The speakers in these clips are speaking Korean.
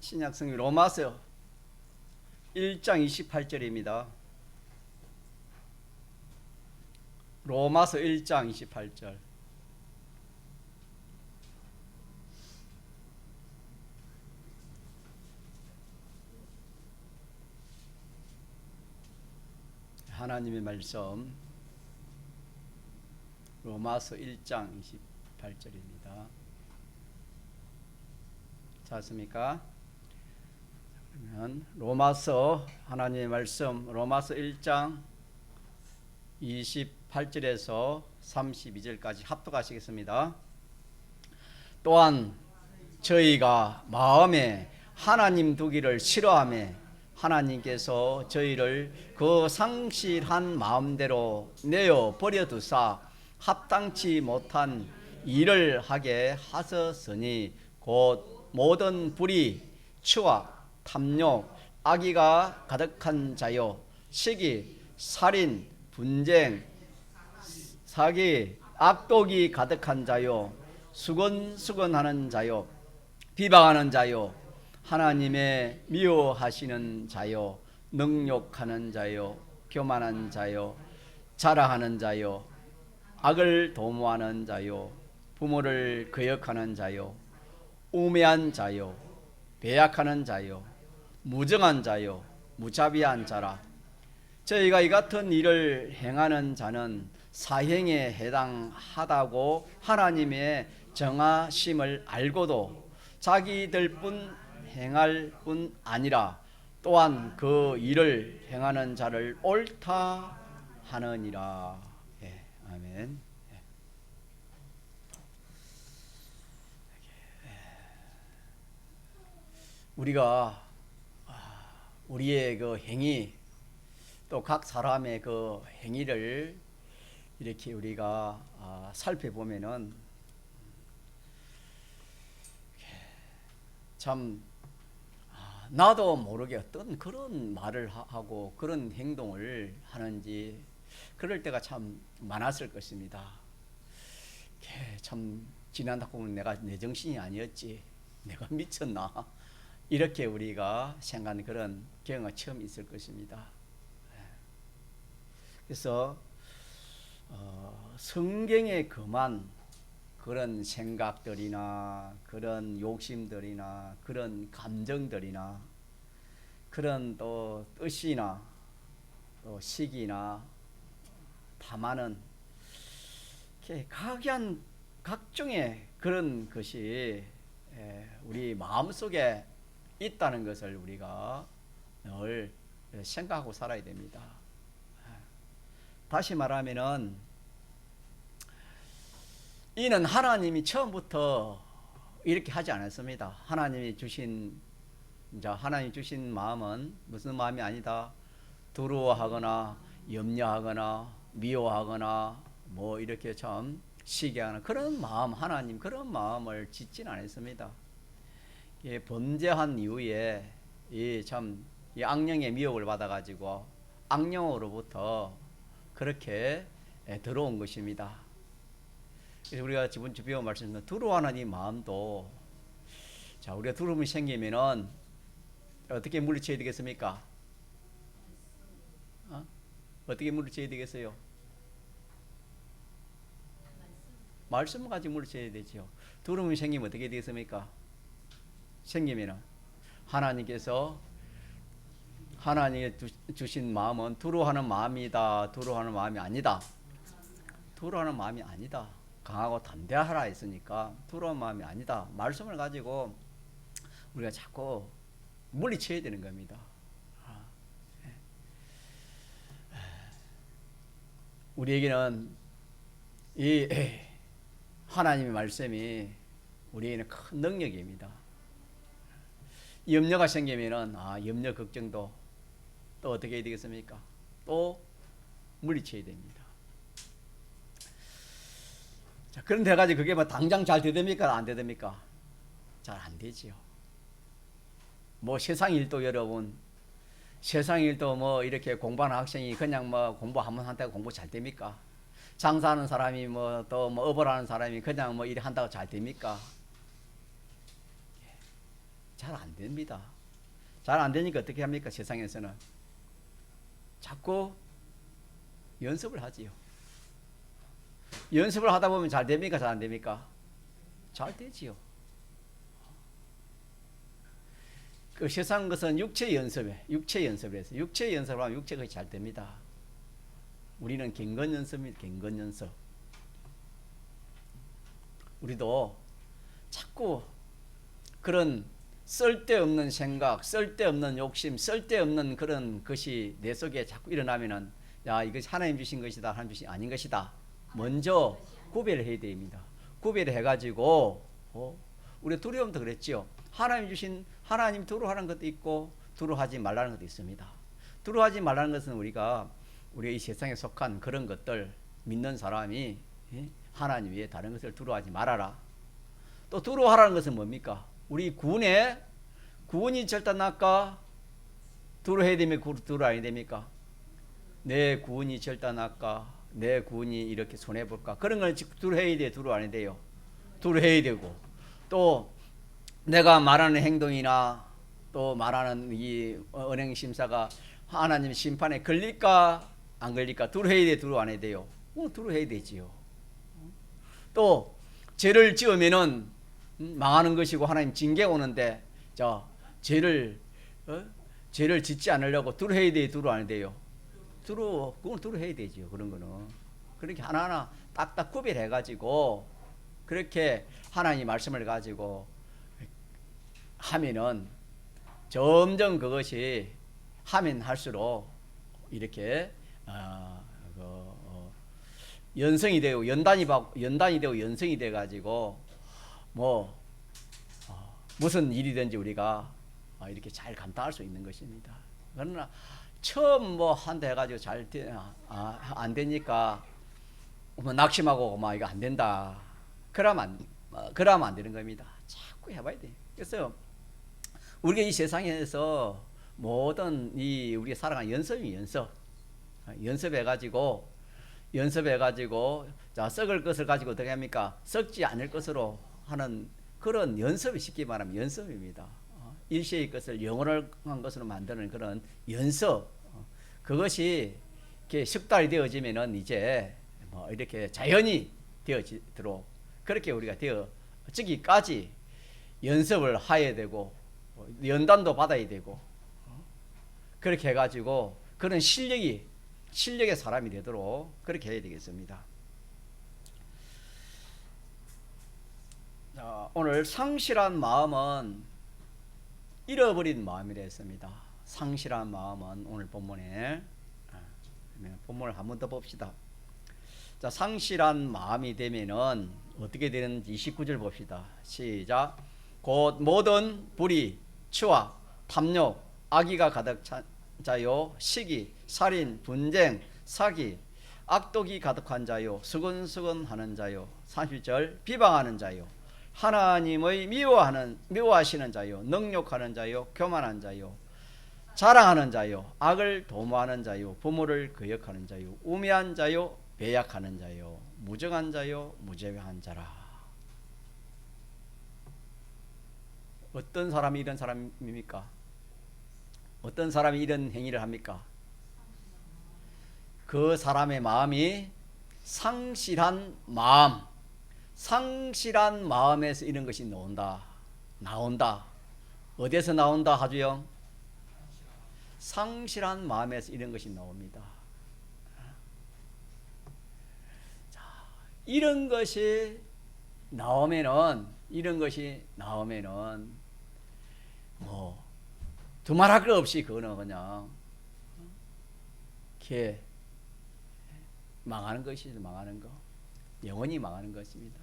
신약성경 로마서 1장 28절입니다. 로마서 1장 28절. 하나님의 말씀 로마서 1장 28절입니다. 찾습니까? 그러면 로마서 하나님의 말씀 로마서 1장 28절에서 32절까지 합독하시겠습니다. 또한 저희가 마음에 하나님 두기를 싫어하며 하나님께서 저희를 그 상실한 마음대로 내어 버려두사 합당치 못한 일을 하게 하셨으니 곧 모든 불의, 추악, 탐욕, 악의가 가득한 자요, 시기, 살인, 분쟁, 사기, 악독이 가득한 자요, 수건수건하는 자요, 비방하는 자요, 하나님의 미워하시는 자요, 능욕하는 자요, 교만한 자요, 자랑하는 자요, 악을 도모하는 자요, 부모를 거역하는 자요, 우매한 자요, 배약하는 자요, 무정한 자요, 무자비한 자라. 저희가 이 같은 일을 행하는 자는 사형에 해당하다고 하나님의 정하심을 알고도 자기들뿐 행할 뿐 아니라 또한 그 일을 행하는 자를 옳다 하느니라. 예, 아멘. 우리가 우리의 그 행위 또 각 사람의 그 행위를 이렇게 우리가 살펴보면은 참 나도 모르게 어떤 그런 말을 하고 그런 행동을 하는지 그럴 때가 참 많았을 것입니다. 참 지난다고 보면 내가 내 정신이 아니었지, 내가 미쳤나, 이렇게 우리가 생각하는 그런 경우가 처음 있을 것입니다. 그래서 성경에 그만 그런 생각들이나 그런 욕심들이나 그런 감정들이나 그런 또 뜻이나 또 시기나 탐하는 각종의 그런 것이 우리 마음속에 있다는 것을 우리가 늘 생각하고 살아야 됩니다. 다시 말하면은 이는 하나님이 처음부터 이렇게 하지 않았습니다. 하나님이 주신 마음은 무슨 마음이 아니다. 두려워하거나 염려하거나 미워하거나 뭐 이렇게 참 시기하는 그런 마음, 하나님 그런 마음을 짓진 않았습니다. 범죄한 이후에 이 악령의 미혹을 받아가지고 악령으로부터 그렇게 들어온 것입니다. 그래서 우리가 지금 주변 말씀드린 두려워하는 이 마음도 우리가 두려움이 생기면은 어떻게 물리쳐야 되겠습니까? 어떻게 물리쳐야 되겠어요? 말씀을 가지고 물리쳐야 되죠. 두려움이 생기면 어떻게 되겠습니까? 생기면은 하나님께서 하나님이 주신 마음은 두려워하는 마음이다, 두려워하는 마음이 아니다. 두려워하는 마음이 아니다. 강하고 담대하라 했으니까 두려운 마음이 아니다. 말씀을 가지고 우리가 자꾸 물리쳐야 되는 겁니다. 우리에게는 이 하나님의 말씀이 우리에게는 큰 능력입니다. 염려가 생기면은 염려 걱정도 또 어떻게 해야 되겠습니까? 또 물리쳐야 됩니다. 자, 그런데 가지고 그게 뭐 당장 잘 되됩니까? 안 되됩니까? 잘 안 되지요. 뭐 세상 일도 여러분, 세상 일도 뭐 이렇게 공부하는 학생이 그냥 뭐 공부 한번 한다고 공부 잘 됩니까? 장사하는 사람이 뭐 또 뭐 업을 하는 사람이 그냥 뭐 일 한다고 잘 됩니까? 잘 안 됩니다. 잘 안 되니까 어떻게 합니까? 세상에서는 자꾸 연습을 하지요. 연습을 하다 보면 잘 됩니까? 잘 안 됩니까? 잘 되지요. 그 세상 것은 육체 연습에, 육체 연습을 해서 육체 연습을 하면 육체가 잘 됩니다. 우리는 경건 연습입니다. 경건 연습. 우리도 자꾸 그런 쓸데없는 생각, 쓸데없는 욕심, 쓸데없는 그런 것이 내 속에 자꾸 일어나면은 야, 이것이 하나님 주신 것이다, 하나님 주신 아닌 것이다. 먼저 구별을 해야 됩니다. 구별해 가지고 우리 두려움도 그랬지요. 하나님 주신 하나님 두려워하는 것도 있고 두려워하지 말라는 것도 있습니다. 두려워하지 말라는 것은 우리가 이 세상에 속한 그런 것들 믿는 사람이 하나님 외에 다른 것을 두려워하지 말아라. 또 두려워하라는 것은 뭡니까? 우리 구원이 절단날까? 두려워해야 됩니까? 두려워해야 됩니까? 내 구원이 절단날까? 내 구원이 이렇게 손해볼까? 그런 걸 두려워해야 돼요? 두려워 안 해야 돼요? 두려워해야 되고, 또 내가 말하는 행동이나 또 말하는 이 은행 심사가 하나님 심판에 걸릴까 안 걸릴까? 두려워해야 돼요? 두려워 안 해야 돼요? 두려워해야 되지요. 또 죄를 지으면은 망하는 것이고 하나님 징계가 오는데 죄를 짓지 않으려고 두려워해야 돼요? 두려워 안 해야 돼요? 그건 두려워해야 되지요. 그런 거는 그렇게 하나하나 딱딱 구별해 가지고 그렇게 하나님 말씀을 가지고 하면은 점점 그것이 하면 할수록 이렇게 연성이 되고 연단이 되고 연성이 돼 가지고 무슨 일이든지 우리가 이렇게 잘 감당할 수 있는 것입니다. 그러나 처음 한다 해가지고 안 되니까 낙심하고 이거 안 된다. 그러면 안 되는 겁니다. 자꾸 해봐야 돼. 그래서 우리가 이 세상에서 모든 우리가 살아가는 연습해가지고 썩을 것을 가지고 어떻게 합니까? 썩지 않을 것으로 하는 그런 연습이 쉽게 말하면 연습입니다. 일시의 것을 영원한 것으로 만드는 그런 연습. 그것이 이렇게 숙달이 되어지면은 이제 이렇게 자연이 되어지도록 그렇게 우리가 되어지기까지 연습을 해야 되고 연단도 받아야 되고 그렇게 해가지고 그런 실력의 사람이 되도록 그렇게 해야 되겠습니다. 자, 오늘 상실한 마음은 잃어버린 마음이라 했습니다. 상실한 마음은 오늘 본문에 본문을 한 번 더 봅시다. 자, 상실한 마음이 되면은 어떻게 되는지 29절 봅시다. 시작. 곧 모든 불의, 추악, 탐욕, 악의가 가득 찬 자요, 시기, 살인, 분쟁, 사기, 악독이 가득한 자요, 수근수근하는 자요, 30절 비방하는 자요, 하나님의 미워하시는 자요, 능욕하는 자요, 교만한 자요, 자랑하는 자요, 악을 도모하는 자요, 부모를 거역하는 자요, 우매한 자요, 배약하는 자요, 무정한 자요, 무죄한 자라. 어떤 사람이 이런 사람입니까? 어떤 사람이 이런 행위를 합니까? 그 사람의 마음이 상실한 마음에서 이런 것이 나온다. 어디에서 나온다 하주요? 상실한 마음에서 이런 것이 나옵니다. 자, 이런 것이 나오면은 두말할 것 없이 그거는 그냥 이렇게 망하는 것이죠. 망하는 거. 영원히 망하는 것입니다.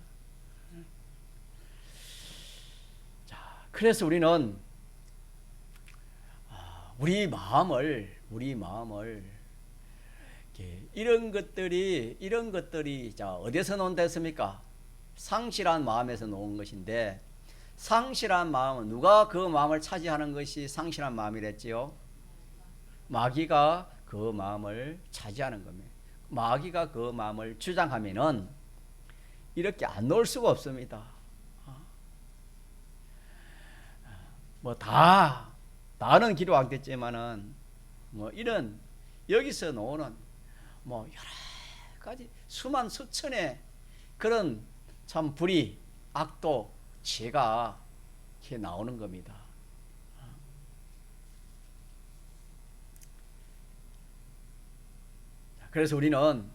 자, 그래서 우리는 우리 마음을 이런 것들이 자, 어디서 나온다 했습니까? 상실한 마음에서 나온 것인데, 상실한 마음은 누가 그 마음을 차지하는 것이 상실한 마음이랬지요? 마귀가 그 마음을 차지하는 겁니다. 마귀가 그 마음을 주장하면은 이렇게 안 놓을 수가 없습니다. 뭐 다는 기록 안 됐지만은 뭐 이런 여기서 나오는 뭐 여러 가지 수만 수천의 그런 참 불의, 악도, 죄가 이렇게 나오는 겁니다. 그래서 우리는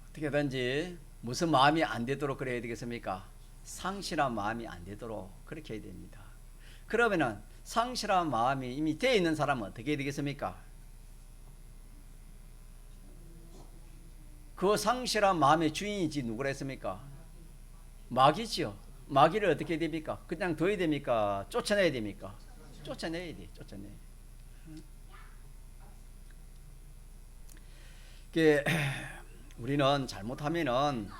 어떻게든지 무슨 마음이 안 되도록 그래야 되겠습니까? 상실한 마음이 안 되도록 그렇게 해야 됩니다. 그러면은 상실한 마음이 이미 되어 있는 사람은 어떻게 해야 되겠습니까? 그 상실한 마음의 주인이지 누구라 했습니까? 마귀지요. 마귀를 어떻게 해야 됩니까? 그냥 둬야 됩니까? 쫓아내야 됩니까? 쫓아내야 돼. 쫓아내. 우리는 잘못하면은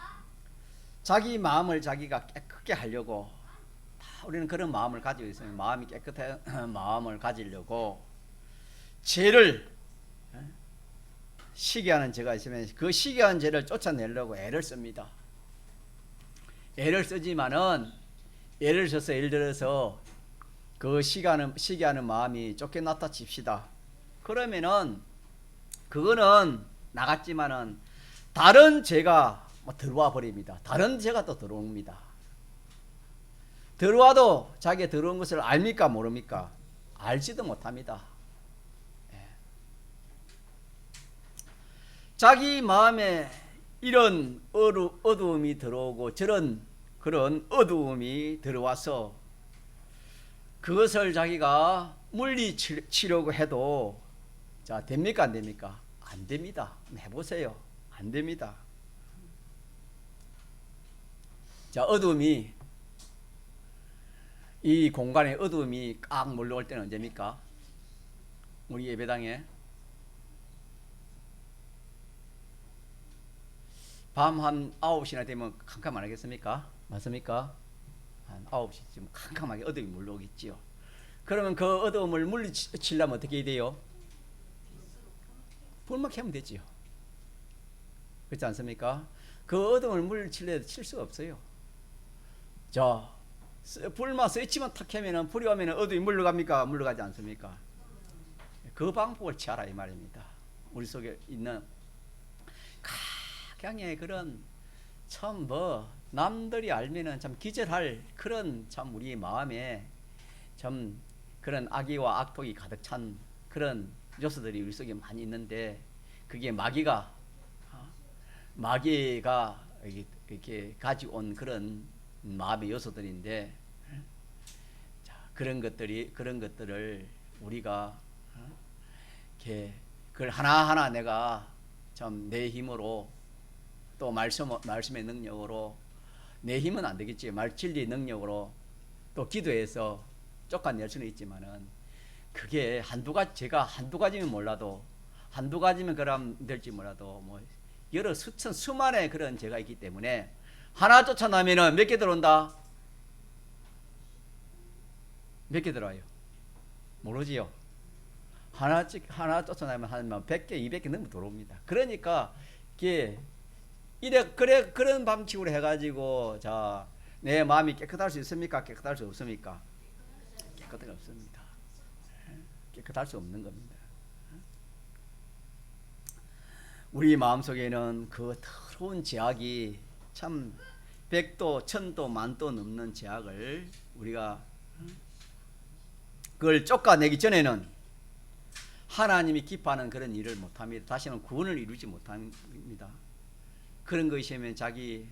자기 마음을 자기가 깨끗게 하려고 우리는 그런 마음을 가지고 있어요. 마음이 깨끗한 마음을 가지려고 죄를 시기하는 죄가 있으면 그 시기하는 죄를 쫓아내려고 애를 씁니다. 애를 쓰지만은 예를 들어서 그 시기하는 마음이 쫓겨났다 칩시다. 그러면은 그거는 나갔지만은 다른 죄가 들어와 버립니다. 다른 죄가 또 들어옵니다. 들어와도 자기가 들어온 것을 압니까 모릅니까? 알지도 못합니다. 자기 마음에 이런 어두움이 들어오고 저런 그런 어두움이 들어와서 그것을 자기가 물리치려고 해도 자 됩니까 안 됩니까? 안 됩니다. 해보세요. 안 됩니다. 자 어두움이 이 공간에 어두움이 꽉 몰려올 때는 언제입니까? 우리 예배당에 밤 한 9시나 되면 캄캄 안 하겠습니까? 맞습니까? 한 9시쯤 캄캄하게 어두움이 몰려오겠지요. 그러면 그 어두움을 물리치려면 어떻게 해야 돼요? 불만 켜면 되지요. 그렇지 않습니까? 그 어둠을 물리치려도 칠 수가 없어요. 자, 불만 스위치만 탁 켜면은 불이 오면은 어둠이 물러갑니까? 물러가지 않습니까? 그 방법을 취하라 이 말입니다. 우리 속에 있는 각양의 그런 참 남들이 알면은 참 기절할 그런 참 우리 마음에 참 그런 악의와 악독이 가득 찬 그런 요소들이 우리 속에 많이 있는데 그게 마귀가 이렇게 가져온 그런 마음의 요소들인데 자, 그런 것들을 우리가 이렇게 그걸 하나하나 내가 참 내 힘으로 또 말씀의 능력으로 내 힘은 안 되겠지 진리의 능력으로 또 기도해서 쫓아낼 수는 있지만은 그게 제가 한두 가지면 몰라도 한두 가지면 그럼 될지 몰라도 뭐 여러 수만의 그런 죄가 있기 때문에 하나 쫓아나면은 몇 개 들어온다? 몇 개 들어와요? 모르지요. 하나 쫓아나면 한 100개, 200개 넘게 들어옵니다. 그러니까 이게 그런 방식으로 해가지고 자 내 마음이 깨끗할 수 있습니까? 깨끗할 수 없습니까? 깨끗할 수 없습니다. 깨끗할 수 없는 겁니다. 우리 마음속에는 그 더러운 죄악이 참 100도, 1000도, 만도 넘는 죄악을 우리가 그걸 쫓아내기 전에는 하나님이 기뻐하는 그런 일을 못합니다. 다시는 구원을 이루지 못합니다. 그런 것이면 자기에게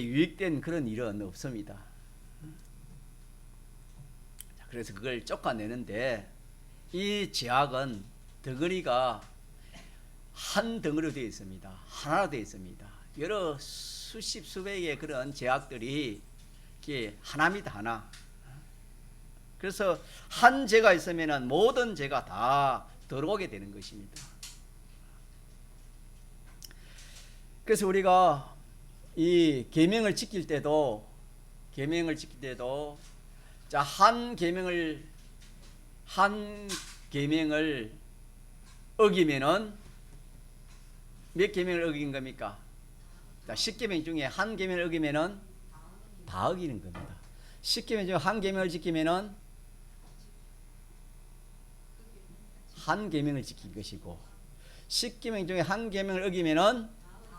유익된 그런 일은 없습니다. 그래서 그걸 쫓아내는데 이 죄악은 덩어리가 한 덩어리로 되어 있습니다. 하나로 되어 있습니다. 여러 수십 수백의 그런 죄악들이 이게 하나입니다. 하나. 그래서 한 죄가 있으면 모든 죄가 다 들어오게 되는 것입니다. 그래서 우리가 이 계명을 지킬 때도 자, 한 계명을 어기면은 몇 계명을 어긴 겁니까? 자, 10계명 중에 한 계명을 어기면은 다 어기는 겁니다. 십계명 중 한 계명을 지키면은 한 계명을 지킨 것이고, 십계명 중에 한 계명을 어기면은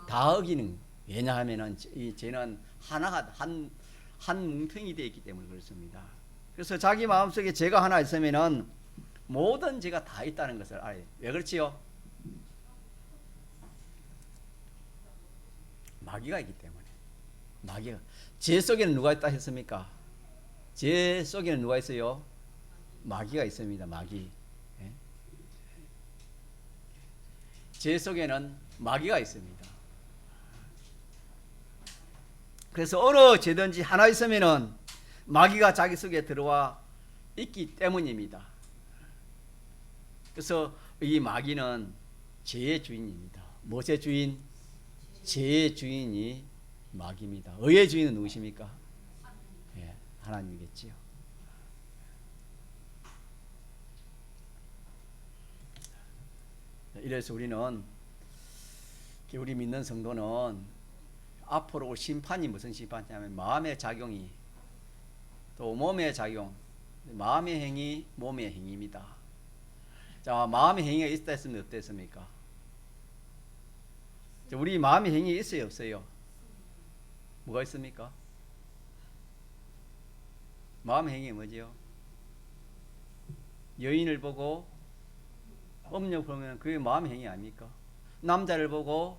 다 어기는. 왜냐하면은 이 죄는 하나가 한 뭉텅이 되어 있기 때문에 그렇습니다. 그래서 자기 마음속에 죄가 하나 있으면은 모든 죄가 다 있다는 것을 알아요. 왜 그렇지요? 마귀가 있기 때문에. 마귀가. 죄 속에는 누가 있다 했습니까? 죄 속에는 누가 있어요? 마귀가 있습니다. 마귀. 예? 죄 속에는 마귀가 있습니다. 그래서 어느 죄든지 하나 있으면은 마귀가 자기 속에 들어와 있기 때문입니다. 그래서 이 마귀는 죄의 주인입니다. 무엇의 주인? 죄의 주인이 마귀입니다. 의의 주인은 누구십니까? 예, 하나님이겠지요. 이래서 우리 믿는 성도는 앞으로 올 심판이 무슨 심판이냐면 마음의 작용이, 또 몸의 작용, 마음의 행위, 몸의 행위입니다. 자, 마음의 행위가 있다 했으면 어땠습니까? 우리 마음의 행위 있어요, 없어요? 뭐가 있습니까? 마음의 행위 뭐지요? 여인을 보고 음욕을 보면 그게 마음의 행위 아닙니까? 남자를 보고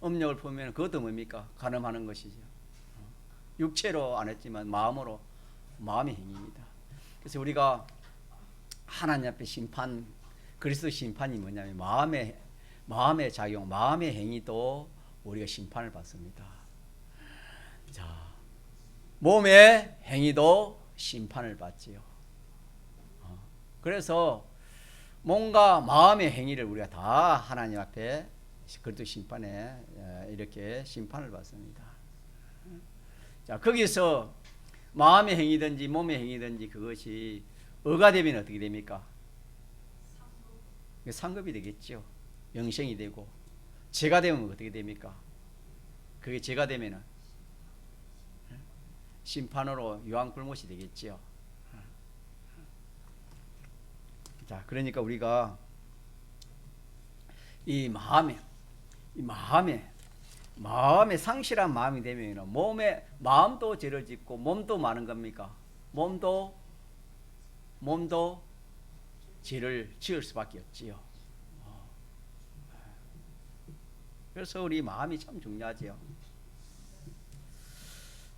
음욕을 보면 그것도 뭡니까? 간음하는 것이죠. 육체로 안 했지만 마음으로, 마음의 행위입니다. 그래서 우리가 하나님 앞에 심판, 그리스도 심판이 뭐냐면 마음의 작용, 마음의 행위도 우리가 심판을 받습니다. 자, 몸의 행위도 심판을 받지요. 그래서 몸과 마음의 행위를 우리가 다 하나님 앞에 그리스도 심판에 이렇게 심판을 받습니다. 자, 거기서 마음의 행위든지 몸의 행위든지 그것이 의가 되면 어떻게 됩니까? 상급이 되겠죠. 영생이 되고. 죄가 되면 어떻게 됩니까? 그게 죄가 되면은 심판으로 유황불못이 되겠죠. 자, 그러니까 우리가 이 마음에 상실한 마음이 되면 마음도 죄를 짓고 몸도 많은 겁니까? 몸도 죄를 지을 수밖에 없지요. 그래서 우리 마음이 참 중요하지요.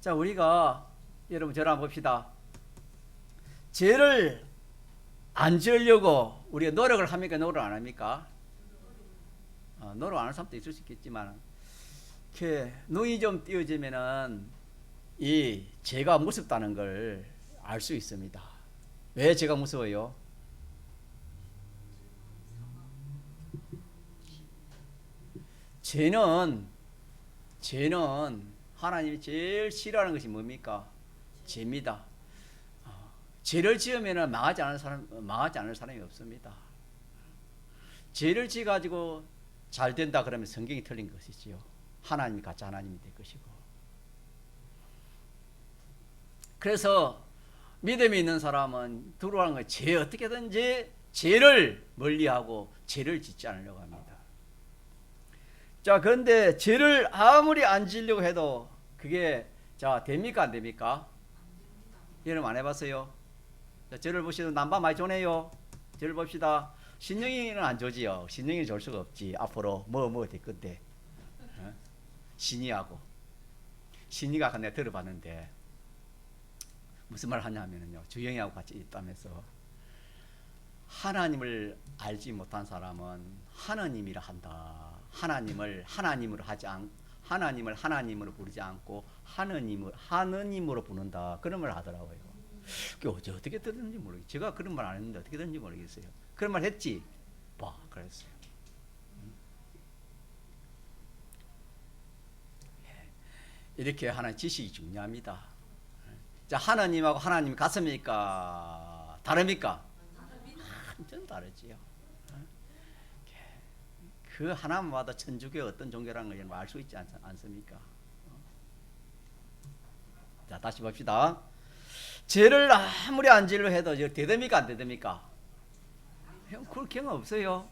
자, 우리가 여러분 저를 한번 봅시다. 죄를 안 지으려고 우리가 노력을 합니까? 노력 안 합니까? 노력 안 하는 사람도 있을 수 있겠지만, 이렇게 눈이 좀 띄어지면은 이 죄가 무섭다는 걸 알 수 있습니다. 왜 죄가 무서워요? 죄는 하나님이 제일 싫어하는 것이 뭡니까? 죄입니다. 죄를 지으면 망하지 않을 사람이 없습니다. 죄를 지어 가지고 잘 된다 그러면 성경이 틀린 것이지요. 하나님이 가짜 하나님이 될 것이고. 그래서 믿음이 있는 사람은 두려워하는 거예요. 죄 어떻게든지 죄를 멀리하고 죄를 짓지 않으려고 합니다. 자, 그런데 죄를 아무리 안 지으려고 해도 그게 됩니까 안 됩니까? 여러분 안 해봤어요? 자, 죄를 보시도 남바 많이 조네요. 죄를 봅시다. 신령이는 안 조지요. 신령이 졸 수가 없지. 앞으로 뭐 될 건데. 신이하고 신이가 아까 내가 들어봤는데 무슨 말 하냐면요, 주영이하고 같이 있다면서 하나님을 알지 못한 사람은 하느님이라 한다. 하나님을 하나님으로 부르지 않고 하느님으로 부른다. 그런 말 하더라고요. 그게 어떻게 듣는지 모르겠어요. 제가 그런 말 안 했는데 어떻게 듣는지 모르겠어요. 그런 말 했지? 그랬어요. 이렇게 하나님 지식이 중요합니다. 자, 하나님하고 하나님이 같습니까? 다릅니까? 완전 다르지요. 그 하나마다 천주교의 어떤 종교라는 걸 알 수 있지 않습니까? 자, 다시 봅시다. 죄를 아무리 안 지으려 해도 되됩니까 안 되됩니까? 그럴 경우 없어요.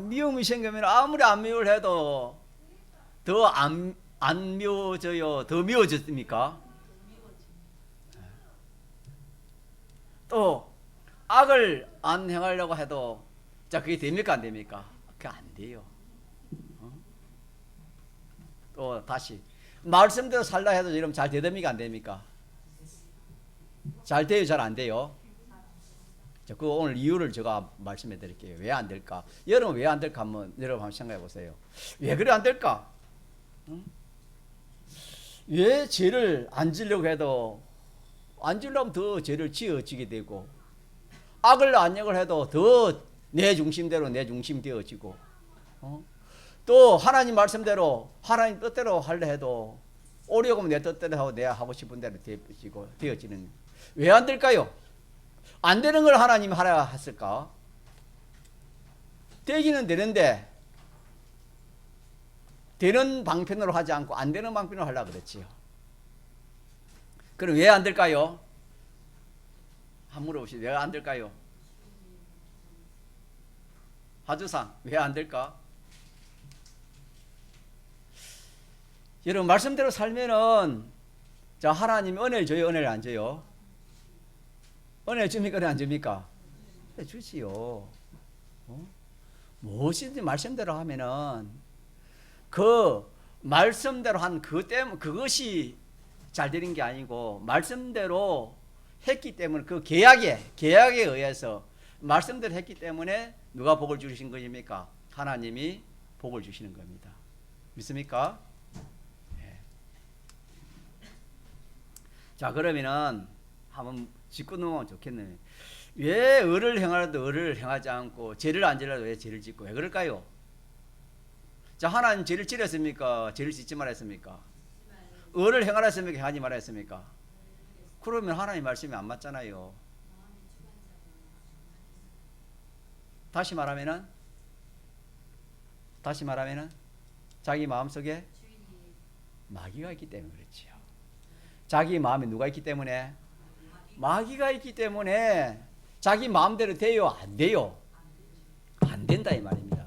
미움이 생기면 아무리 안 미워를 해도 더 안 미워져요? 더 미워집니까? 또 악을 안 행하려고 해도 자 그게 됩니까 안 됩니까? 그게 안 돼요. 또 다시 말씀대로 살라 해도 여러분 잘 되됩니까 안 됩니까? 잘 돼요 잘 안 돼요? 자, 그 오늘 이유를 제가 말씀해 드릴게요. 왜 안 될까? 여러분 왜 안 될까 한번 여러분 한번 생각해 보세요. 왜 그래 안 될까? 왜 죄를 안 지려고 해도 안 지려면 더 죄를 지어지게 되고 악을 안 행을 해도 더 내 중심대로 내 중심 되어지고 또 하나님 말씀대로 하나님 뜻대로 하려 해도 오려고 하면 내 뜻대로 하고 내가 하고 싶은 대로 되어지는 왜 안 될까요? 안 되는 걸 하나님이 하라 했을까? 되기는 되는데 되는 방편으로 하지 않고 안 되는 방편으로 하려고 그랬지요. 그럼 왜 안 될까요? 한번 물어보시죠. 왜 안 될까요? 하주상 왜 안 될까? 여러분 말씀대로 살면은 자 하나님이 은혜를 줘요 은혜를 안 줘요? 은혜 줍니까 은혜 안 줍니까? 네, 주지요. 무엇이든지 말씀대로 하면은 그 말씀대로 한 그 때문에 그것이 잘 되는 게 아니고 말씀대로 했기 때문에 그 계약에 의해서 말씀대로 했기 때문에 누가 복을 주신 것입니까? 하나님이 복을 주시는 겁니다. 믿습니까? 네. 자 그러면은 한번 짚고 넘어가면 좋겠네요. 왜 의를 행하라도 의를 행하지 않고 죄를 안 지으라도 왜 죄를 짓고 왜 그럴까요? 자 하나님 죄를 지렸습니까? 죄를 짓지 말았습니까? 의를 행하라 했습니까? 행하지 말라 했습니까? 그러면 하나님 말씀이 안 맞잖아요. 다시 말하면은 자기 마음속에 마귀가 있기 때문에 그렇지요. 자기 마음에 누가 있기 때문에? 마귀가 있기 때문에 자기 마음대로 돼요? 안 돼요? 안 된다 이 말입니다.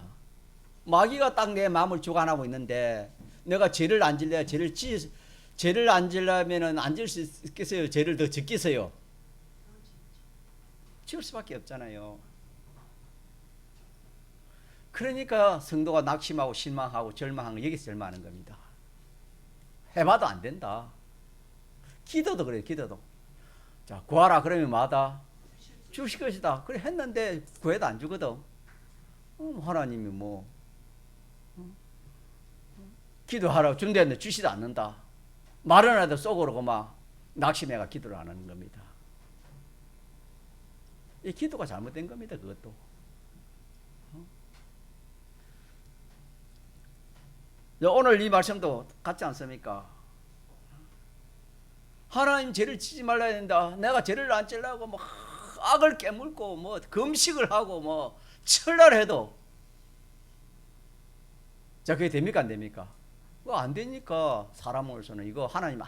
마귀가 딱 내 마음을 주관하고 있는데 내가 죄를 안 질래야 죄를 안 지려면은 안 질 수 있겠어요? 죄를 더 짓겠어요? 지을 수밖에 없잖아요. 그러니까 성도가 낙심하고 실망하고 절망하는 거 여기서 절망하는 겁니다. 해봐도 안 된다. 기도도 그래요. 기도도. 자 구하라 그러면 뭐하다? 주실 것이다. 그래 했는데 구해도 안 주거든. 하나님이 뭐 기도하라고 준대는데 주시도 않는다. 말은 해도 속으로 막 낙심해가 기도를 안 하는 겁니다. 이 기도가 잘못된 겁니다. 그것도. 오늘 이 말씀도 같지 않습니까? 하나님 죄를 지지 말라야 된다. 내가 죄를 안 지려고 뭐 악을 깨물고 뭐 금식을 하고 뭐 철날해도 자 그게 됩니까 안 됩니까? 그거 안 되니까 사람으로서는 이거 하나님이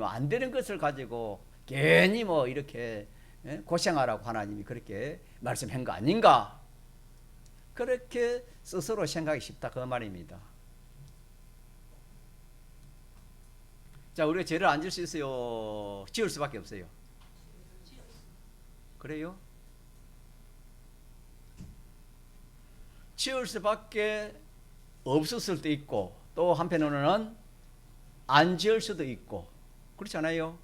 안 되는 것을 가지고 괜히 뭐 이렇게 고생하라고 하나님이 그렇게 말씀한 거 아닌가? 그렇게 스스로 생각이 쉽다 그 말입니다. 자 우리가 죄를 안 질 수 있어요? 지을 수밖에 없어요? 그래요? 지을 수밖에 없을 수도 있고 또 한편으로는 안 지을 수도 있고 그렇지 않아요?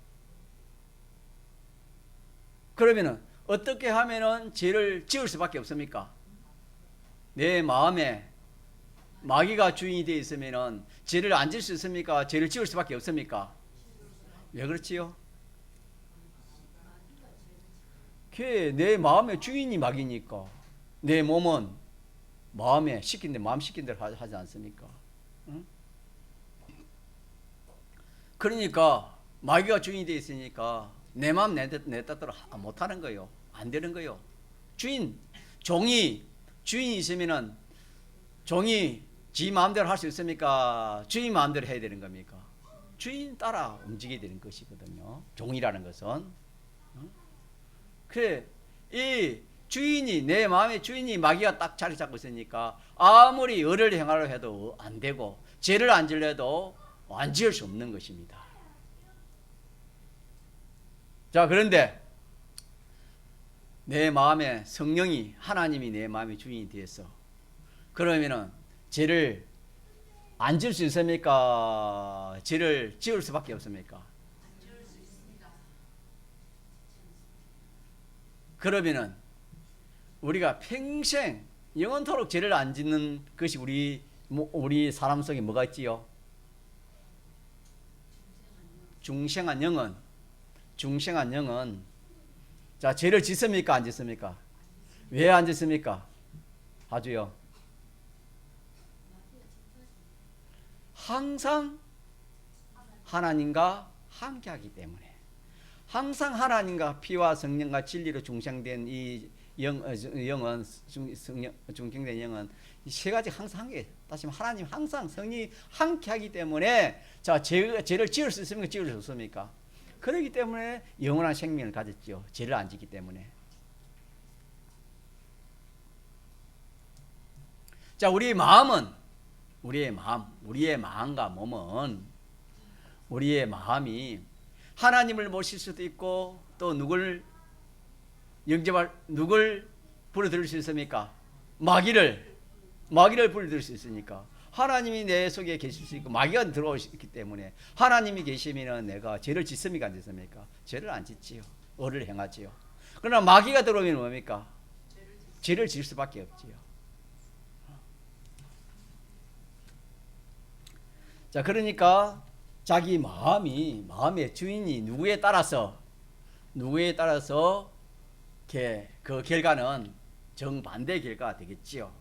그러면은 어떻게 하면은 죄를 지을 수밖에 없습니까? 내 마음에 마귀가 주인이 되어 있으면은 죄를 안 지을 수 있습니까? 죄를 지을 수밖에 없습니까? 왜 그렇지요? 내 마음의 주인이 마귀니까 내 몸은 마음 시킨 대로 하지 않습니까? 응? 그러니까 마귀가 주인이 되어 있으니까 내 마음 내 뜻대로 못하는 거예요. 안 되는 거예요. 종이 주인이 있으면은 종이 지 마음대로 할 수 있습니까? 주인 마음대로 해야 되는 겁니까? 주인 따라 움직이게 되는 것이거든요. 종이라는 것은. 그래, 이 주인이, 내 마음의 주인이 마귀가 딱 자리 잡고 있으니까 아무리 의를 행하려 해도 안 되고 죄를 안 지려도 안 지을 수 없는 것입니다. 자, 그런데 내 마음에 성령이, 하나님이 내 마음의 주인이 되어서 그러면은 죄를 안 지을 수 있습니까? 죄를 지을 수밖에 없습니까? 그러면은 우리가 평생 영원토록 죄를 안 짓는 것이 우리 사람 속에 뭐가 있지요? 중생한 영은, 자, 죄를 짓습니까? 안 짓습니까? 왜 안 짓습니까? 아주요. 항상 하나님과 함께하기 때문에, 항상 하나님과 피와 성령과 진리로 중생된 이 영은, 중생된 영은 이 세 가지 항상 함께, 다시 말하면 하나님 항상 성령이 함께하기 때문에, 자, 죄를 지을 수 있습니까? 지을 수 없습니까? 그렇기 때문에 영원한 생명을 가졌죠. 죄를 안 짓기 때문에. 자, 우리의 마음과 몸은, 우리의 마음이 하나님을 모실 수도 있고 또 누굴 부르들 수 있습니까? 마귀를 부르들 수 있으니까 하나님이 내 속에 계실 수 있고 마귀가 들어올 수 있기 때문에 하나님이 계시면 내가 죄를 짓습니까? 안 짓습니까? 죄를 안 짓지요. 의를 행하지요. 그러나 마귀가 들어오면 뭡니까? 죄를 질 수밖에 없지요. 자, 그러니까 자기 마음의 주인이 누구에 따라서 그 결과는 정반대의 결과가 되겠지요.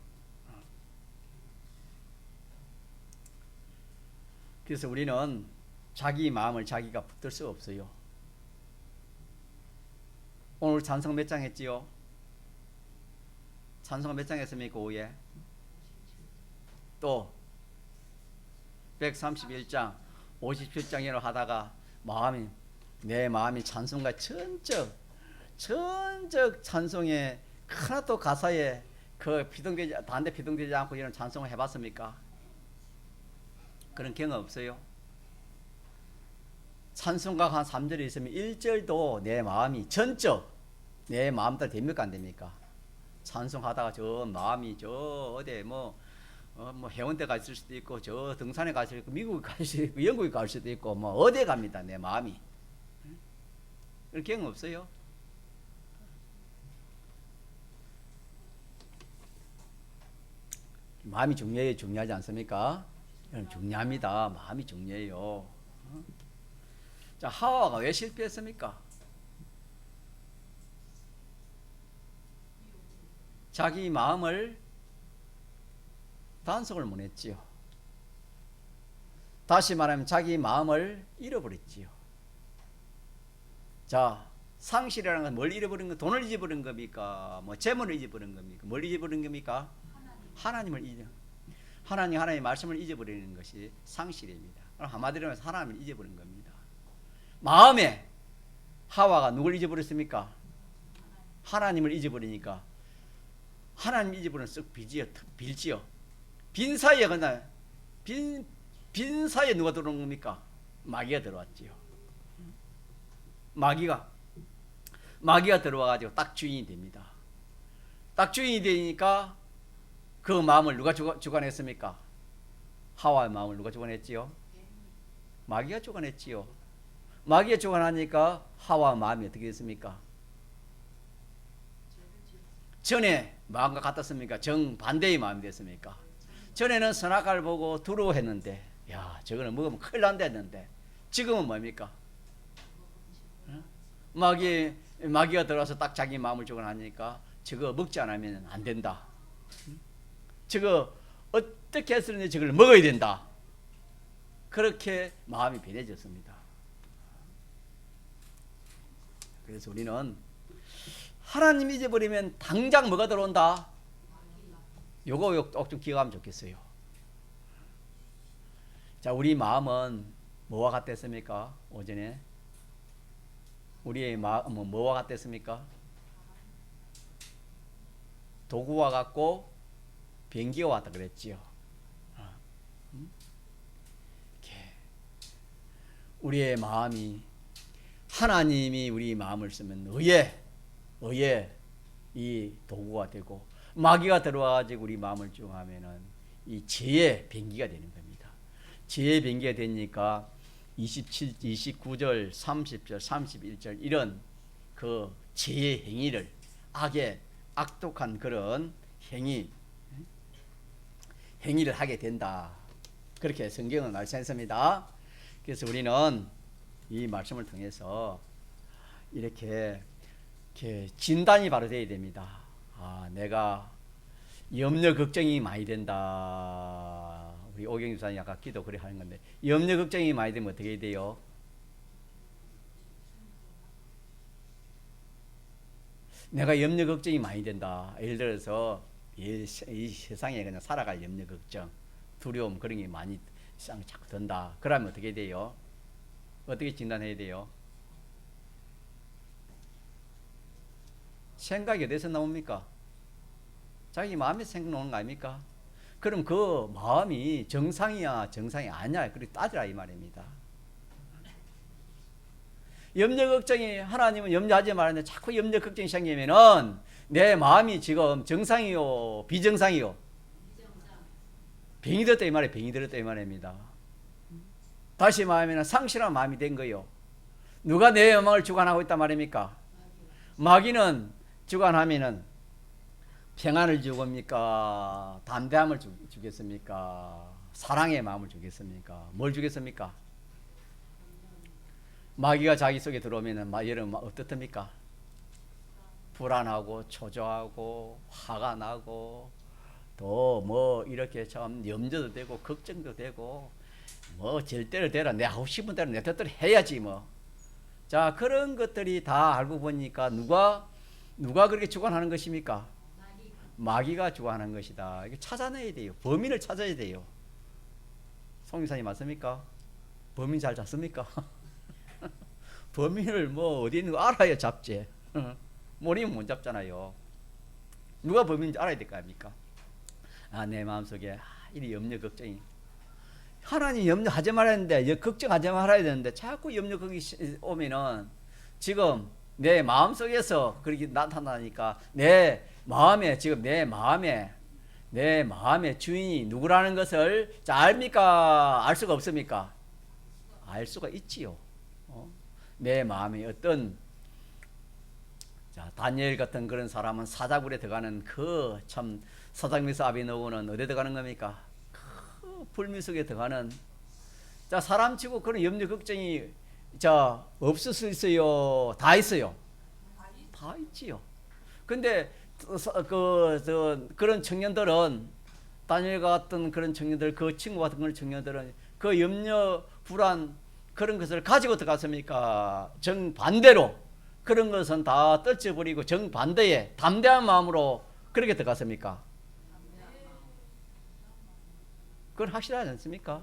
그래서 우리는 자기 마음을 자기가 붙들 수 없어요. 오늘 찬송 몇 장 했지요? 찬송 몇 장 했습니까? 오후에? 또 131장 57장이라고 하다가 내 마음이 찬송과 전적 찬송에 하나도 가사에 반대 피동되지 않고 이런 찬송을 해봤습니까? 그런 경험 없어요? 찬송가 한 3절에 있으면 1절도 내 마음이 내 마음대로 됩니까? 안 됩니까? 찬송하다가 저 마음이 저 어디 뭐 해운대 갈 수도 있고 저 등산에 갈 수도 있고 미국에 갈 수도 있고 영국에 갈 수도 있고 뭐 어디에 갑니다. 내 마음이. 그런 경험 없어요? 마음이 중요하지 않습니까? 중요합니다. 마음이 중요해요. 자, 하와가 왜 실패했습니까? 자기 마음을 단속을 못했지요. 다시 말하면 자기 마음을 잃어버렸지요. 자, 상실이라는 건 뭘 잃어버린 거? 돈을 잊어버린 겁니까? 뭐 재물을 잊어버린 겁니까? 뭘 잊어버린 겁니까? 하나님의 말씀을 잊어버리는 것이 상실입니다. 한마디로 해서 하나님을 잊어버린 겁니다. 마음에 하와가 누굴 잊어버렸습니까? 하나님을 잊어버리니까 하나님 잊어버리면 쓱 빌지요. 빈 사이에 누가 들어온 겁니까? 마귀가 들어왔지요. 마귀가 들어와가지고 딱 주인이 됩니다. 딱 주인이 되니까 그 마음을 누가 주관했습니까? 하와의 마음을 누가 주관했지요? 마귀가 주관했지요. 마귀가 주관하니까 하와 마음이 어떻게 됐습니까? 전에 마음과 같았습니까? 정반대의 마음이 됐습니까? 전에는 선악과를 보고 두려워했는데, 야, 저거는 먹으면 큰일 난다 했는데, 지금은 뭡니까? 마귀가 들어와서 딱 자기 마음을 주관하니까 저거 먹지 않으면 안 된다. 저거 어떻게 해서든지 저걸 먹어야 된다. 그렇게 마음이 변해졌습니다. 그래서 우리는 하나님 잊어버리면 당장 뭐가 들어온다? 요거 좀 기억하면 좋겠어요. 자, 우리 마음은 뭐와 같았습니까? 오전에 우리의 마음은 뭐와 같았습니까? 도구와 같고 변기와 같다 그랬지요. 우리의 마음이 하나님이 우리 마음을 쓰면 의의 이 도구가 되고 마귀가 들어와가지고 우리 마음을 중하면은 이 죄의 변기가 되는 겁니다. 죄의 변기가 되니까 29절, 30절, 31절 이런 그 죄의 행위를 악의 악독한 그런 행위를 하게 된다. 그렇게 성경은 말씀했습니다. 그래서 우리는 이 말씀을 통해서 이렇게 진단이 바로 돼야 됩니다. 아, 내가 염려 걱정이 많이 된다. 우리 오경 집사님 아까 기도 그래 하는 건데 염려 걱정이 많이 되면 어떻게 돼요? 내가 염려 걱정이 많이 된다. 예를 들어서 이 세상에 그냥 살아갈 염려 걱정, 두려움 그런 게 많이 자꾸 든다. 그러면 어떻게 돼요? 어떻게 진단해야 돼요? 생각이 어디서 나옵니까? 자기 마음에서 생각 나오는 거 아닙니까? 그럼 그 마음이 정상이야 정상이 아니야 그렇게 따지라 이 말입니다. 염려 걱정이 하나님은 염려하지 말았는데 자꾸 염려 걱정이 생기면은 내 마음이 지금 정상이요 비정상이요? 병이 들었다 이 말이에요. 병이 들었다 이 말입니다. 다시 말하면 상실한 마음이 된 거요. 누가 내 마음을 주관하고 있단 말입니까? 마귀는 주관하면은 평안을 주겠습니까? 담대함을 주겠습니까? 사랑의 마음을 주겠습니까? 뭘 주겠습니까? 마귀가 자기 속에 들어오면은 여러분 어떻습니까? 불안하고 초조하고 화가 나고 또 뭐 이렇게 참 염려도 되고 걱정도 되고 뭐 절대로 되라 내 하고 싶은 대로 내 뜻대로 해야지 뭐. 자 그런 것들이 다 알고 보니까 누가 그렇게 주관하는 것입니까? 마귀가 주관하는 것이다. 이거 찾아내야 돼요. 범인을 찾아야 돼요. 송 이사님 맞습니까? 범인 잘 잡습니까? 범인을 뭐 어디 있는 거 알아야 잡지. 모르면 못 잡잖아요. 누가 범인인지 알아야 될 거 아닙니까? 아, 내 마음속에 이 염려 걱정이 하나님 염려하지 말아야 되는데 걱정하지 말아야 되는데 자꾸 염려 걱정이 오면은 지금 내 마음속에서 그렇게 나타나니까 내 마음에 지금 내 마음의 주인이 누구라는 것을 자 압니까? 알 수가 없습니까? 알 수가 있지요. 내 마음에 어떤 자 다니엘 같은 그런 사람은 사자굴에 들어가는 그 참 사장미서 아비노고는 어디에 들어가는 겁니까? 그 불미 속에 들어가는 자 사람치고 그런 염려 걱정이 자 없을 수 있어요? 다 있어요? 다 있지요. 근데 그런 청년들은 다니엘 같은 그런 청년들 그 친구 같은 그런 청년들은 그 염려 불안 그런 것을 가지고 들어갔습니까? 정반대로 그런 것은 다 떨쳐버리고 정반대의 담대한 마음으로 그렇게 들어갔습니까? 그건 확실하지 않습니까?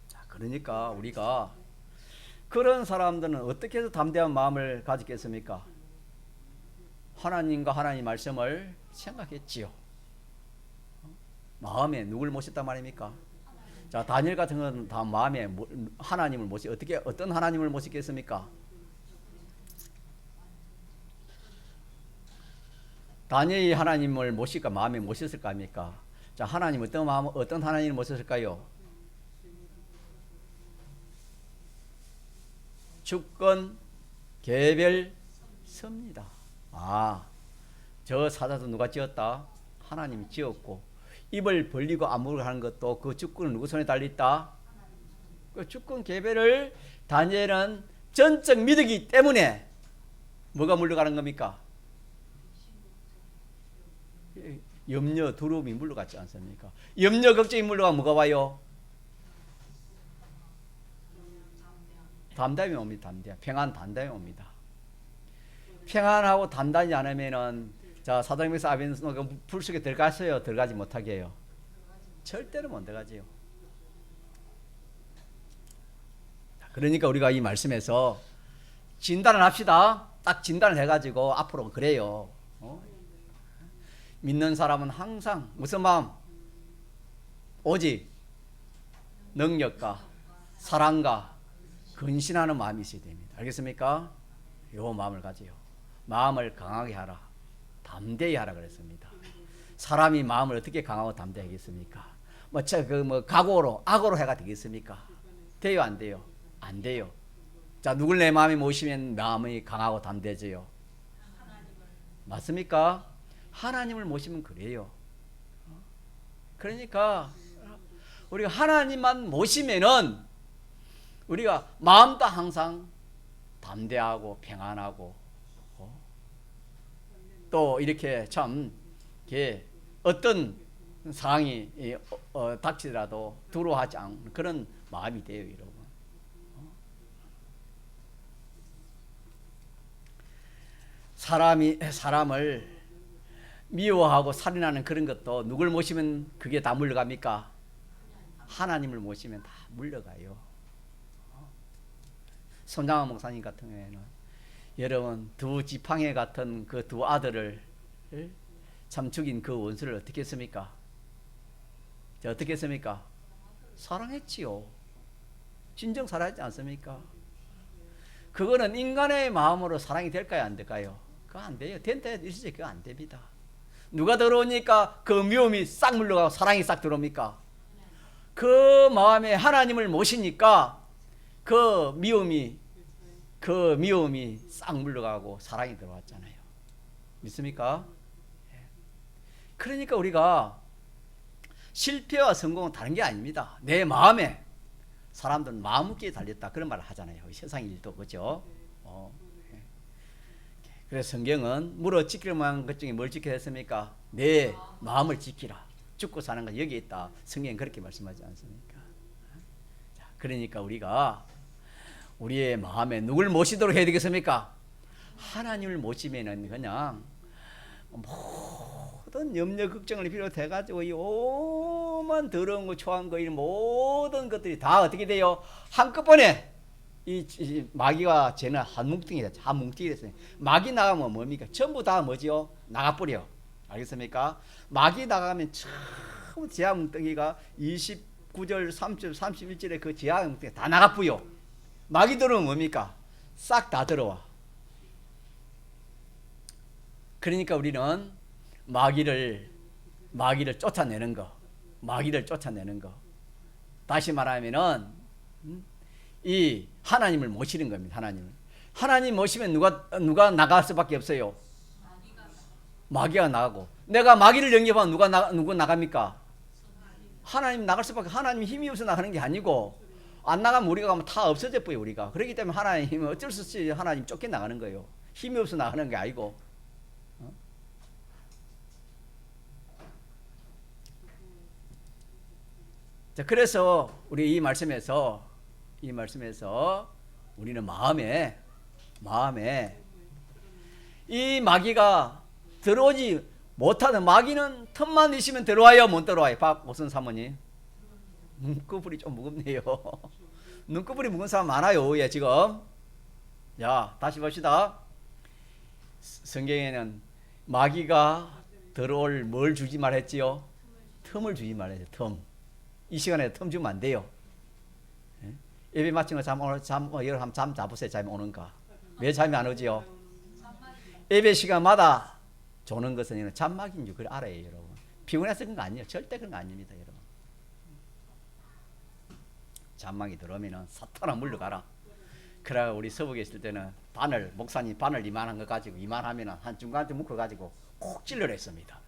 자, 그러니까 우리가 그런 사람들은 어떻게 해서 담대한 마음을 가지겠습니까? 하나님과 하나님 말씀을 생각했지요. 마음에 누굴 모셨단 말입니까? 자, 다니엘 같은 건 다 마음에 하나님을 모시 어떤 하나님을 모시겠습니까? 다니엘이 하나님을 모실까 마음에 모셨을 거 아닙니까? 자, 하나님 어떤 하나님을 모셨을까요? 주권 개별 섭니다. 아, 저 사자도 누가 지었다? 하나님이 지었고 입을 벌리고 아무를 하는 것도 그 주권은 누구 손에 달려있다? 그 주권 개별을 다니엘은 전적 믿었기 때문에 뭐가 물러가는 겁니까? 염려 두려움이 물러갔지 않습니까? 염려 걱정이 물러가면 뭐가 와요? 담담이 옵니다. 담담. 평안 담담이 옵니다. 평안하고 단단히 않으면은 자, 사도행전에서 아벤노가 불 속에 들어갔어요? 들어가지 못하게 해요? 절대로 못 들어가지요. 그러니까 우리가 이 말씀에서 진단을 합시다. 딱 진단을 해가지고 앞으로 그래요. 믿는 사람은 항상 무슨 마음? 오직 능력과 사랑과 근신하는 마음이 있어야 됩니다. 알겠습니까? 요 마음을 가지요. 마음을 강하게 하라. 담대히 하라 그랬습니다. 사람이 마음을 어떻게 강하고 담대하겠습니까? 각오로 악으로 해가 되겠습니까? 돼요, 안 돼요? 안 돼요. 자, 누굴 내 마음에 모시면 마음이 강하고 담대해져요? 맞습니까? 하나님을 모시면 그래요. 그러니까 우리가 하나님만 모시면은 우리가 마음도 항상 담대하고 평안하고 또 이렇게 참 어떤 상황이 닥치더라도 두려워하지 않는 그런 마음이 돼요, 여러분. 사람이 사람을 미워하고 살인하는 그런 것도 누굴 모시면 그게 다 물러갑니까? 하나님을 모시면 다 물러가요. 손장원 목사님 같은 경우에는 여러분 두 지팡이 같은 그 두 아들을 참 죽인 그 원수를 어떻게 했습니까? 어떻게 했습니까? 사랑했지요. 진정 사랑하지 않습니까? 그거는 인간의 마음으로 사랑이 될까요, 안 될까요? 그거 안 돼요. 된다 해도 일시적으로 그거 안 됩니다. 누가 들어오니까 그 미움이 싹 물러가고 사랑이 싹 들어옵니까? 그 마음에 하나님을 모시니까 그 미움이 싹 물러가고 사랑이 들어왔잖아요. 믿습니까? 그러니까 우리가 실패와 성공은 다른 게 아닙니다. 내 마음에 사람들은 마음먹기에 달렸다 그런 말을 하잖아요. 세상 일도 그죠? 그래서 성경은 물어 지킬 만한 것 중에 뭘 지켜야 했습니까? 내 마음을 지키라. 죽고 사는 건 여기 있다. 성경은 그렇게 말씀하지 않습니까? 자, 그러니까 우리가 우리의 마음에 누굴 모시도록 해야 되겠습니까? 하나님을 모시면은 그냥 모든 염려 걱정을 비롯해가지고 이 오만 더러운 거 초한 거 이 모든 것들이 다 어떻게 돼요? 한꺼번에 이 마귀와 쟤는 한 뭉뚱이 됐죠. 한 뭉뚱이 됐어요. 마귀 나가면 뭡니까? 전부 다 뭐지요? 나가버려. 알겠습니까? 마귀 나가면 처음 지하 뭉뚱이가 29절, 30절, 31절에 그 지하 뭉뚱이 다 나가뿌요. 마귀 들어오면 뭡니까? 싹 다 들어와. 그러니까 우리는 마귀를 쫓아내는 거. 마귀를 쫓아내는 거. 다시 말하면은 이 하나님을 모시는 겁니다. 하나님 모시면 누가 나갈 수밖에 없어요. 마귀가 나가고. 내가 마귀를 영접하면 누구 나갑니까? 하나님 나갈 수밖에. 하나님 힘이 없어 나가는 게 아니고 안 나가면 우리가 가면 다 없어져 버려 우리가. 그렇기 때문에 하나님은 어쩔 수 없이 하나님 쫓겨 나가는 거예요. 힘이 없어 나가는 게 아니고. 자, 그래서 우리 이 말씀에서 우리는 마음에 이 마귀가 들어오지 못하는 마귀는 틈만 있으면 들어와요, 못 들어와요? 박오선 사모님. 눈꺼풀이 좀 무겁네요. 눈꺼풀이 무거운 사람 많아요, 예, 지금. 자, 다시 봅시다. 성경에는 마귀가 들어올 뭘 주지 말했지요? 틈을 주지 말했죠, 틈. 이 시간에 틈 주면 안 돼요. 예배 마친 거 여러분 잠 잡으세요. 잠이 오는가? 왜 잠이 안 오지요? 예배 시간마다 조는 것은 잠막인 줄 그걸 알아요, 여러분. 피곤해서 그런 거 아니에요. 절대 그런 거 아닙니다, 여러분. 잠막이 들어오면은 사탄아 물러가라. 그래 우리 서북에 있을 때는 목사님 바늘 이만한 거 가지고 이만하면은 한 중간쯤 묶어 가지고 콕 찔러라 했습니다.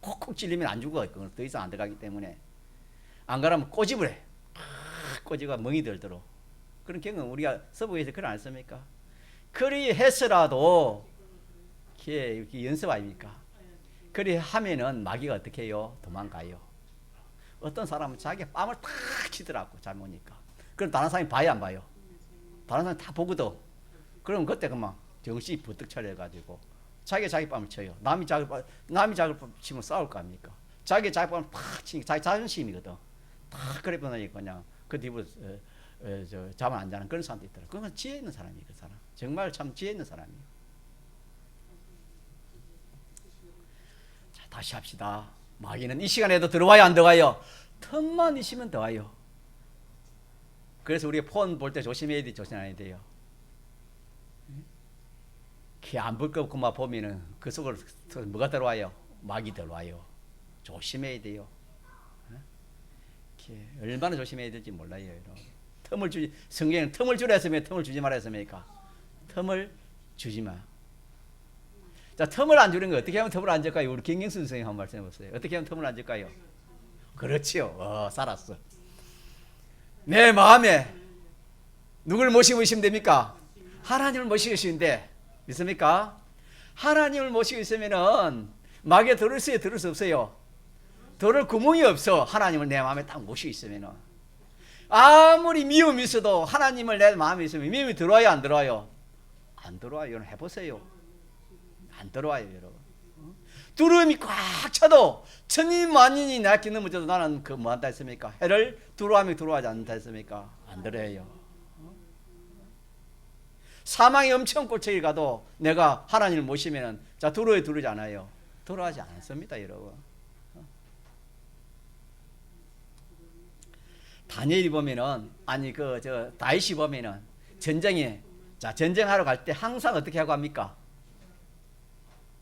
콕 찔리면 안 죽어. 그건 더 이상 안 들어가기 때문에. 안 그러면 꼬집을 해. 꼬집가 멍이 들도록. 그런 경험 우리가 서북에서 그런 안 했습니까? 그리 해서라도 이렇게 연습 아닙니까? 그리 하면은 마귀가 어떻게 해요? 도망가요. 어떤 사람은 자기 뺨을 탁 치더라고 잘 오니까. 그럼 다른 사람이 봐요, 안 봐요? 다른 사람이 다 보거든. 그럼 그때 그만 정신이 버뜩 차려가지고 자기 자기밤을 쳐요. 남이 자기밤 치면 싸울 거 아닙니까? 자기 자기밤을 팍 치니까 자기 자존심이거든. 탁 그래 보니 그냥 그 뒤로 잠을 안 자는 그런 사람도 있더라. 그건 지혜 있는 사람이에요. 그 사람 정말 참 지혜 있는 사람이에요. 자, 다시 합시다. 마귀는 이 시간에도 들어와요, 안 들어와요? 틈만 있으면 들어와요. 그래서 우리가 폰 볼 때 조심해야 돼, 조심해야 돼요. 키 안 볼 거 없고만 보면은 그 속으로 뭐가 들어와요? 마귀 들어와요. 조심해야 돼요. 얼마나 조심해야 될지 몰라요, 여러분. 성경은 틈을 주라 했으면 틈을 주지 말아 했습니까? 틈을 주지 마. 자, 틈을 안 주는 거 어떻게 하면 틈을 안 줄까요? 우리 김경수 선생님 한번 말씀해 보세요. 어떻게 하면 틈을 안 줄까요? 그렇지요. 살았어. 내 마음에 누굴 모시고 있으면 됩니까? 하나님을 모시고 있으면 믿습니까? 하나님을 모시고 있으면은 마귀가 들을 수 없어요? 들을 구멍이 없어. 하나님을 내 마음에 딱 모시고 있으면은. 아무리 미움이 있어도 하나님을 내 마음에 있으면 미움이 들어와요, 안 들어와요? 안 들어와요. 여러분 해보세요. 안 들어와요, 여러분. 두려움이 꽉 차도 천인 만인이 나에게 넘어져도 나는 그 뭐 한다 했습니까? 해를 두려워하면 두려워하지 않는다 했습니까? 안 들어요. 사망이 엄청 꼴처리 가도 내가 하나님을 모시면은 자 두려워하지 않아요. 두려워하지 않습니다, 여러분. 다니엘이 보면은 다윗이 보면은 전쟁하러 갈 때 항상 어떻게 하고 합니까?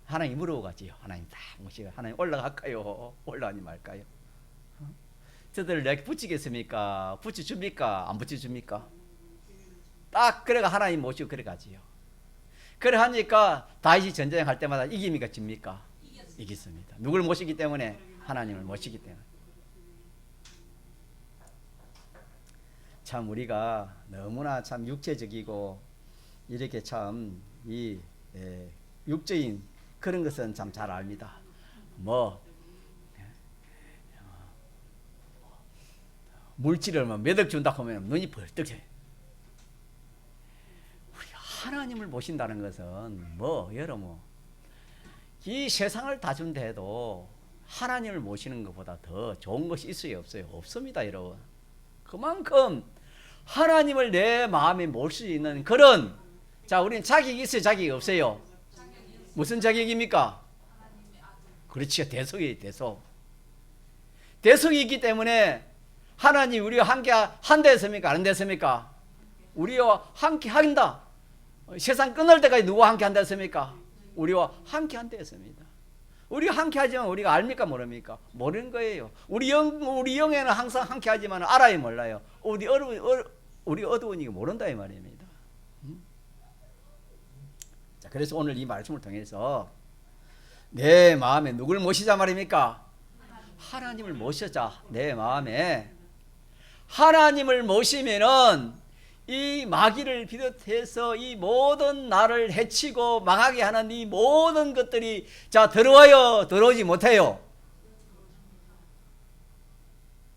하나님 물어보지요. 하나님 딱 모시고 하나님 올라갈까요? 올라가지 말까요? 저들을 내가 붙이겠습니까? 붙여줍니까? 안 붙여줍니까? 딱 그래가 하나님 모시고 그래 가지요. 그래 하니까 다윗이 전쟁할 때마다 이깁니까? 집니까? 이겼습니다. 누굴 모시기 때문에? 하나님을 모시기 때문에. 참 우리가 너무나 참 육체적이고 이렇게 참 이 육적인 그런 것은 참 잘 압니다. 물질을 몇 억 준다 하면 눈이 벌떡해. 우리가 하나님을 모신다는 것은 여러분 이 세상을 다 준다 해도 하나님을 모시는 것보다 더 좋은 것이 있어요, 없어요? 없습니다, 여러분. 그만큼 하나님을 내 마음에 모실 수 있는 그런 우리는 자격이 있어요, 자격이 없어요? 무슨 자격입니까? 그렇지요, 대속이에요, 대속. 대속이 있기 때문에 하나님 우리와 함께 한다 했습니까? 안 됐습니까? 우리와 함께 한다. 세상 끝날 때까지 누구와 함께 한다 했습니까? 우리와 함께 한다 했습니다. 우리가 함께 하지만 우리가 압니까, 모릅니까? 모르는 거예요. 우리 영에는 항상 함께 하지만 알아요, 몰라요? 우리 어두우니까 모른다 이 말입니다. 자, 그래서 오늘 이 말씀을 통해서 내 마음에 누굴 모시자 말입니까? 하나님을 모시자. 내 마음에 하나님을 모시면은 이 마귀를 비롯해서 이 모든 나를 해치고 망하게 하는 이 모든 것들이 들어와요, 들어오지 못해요?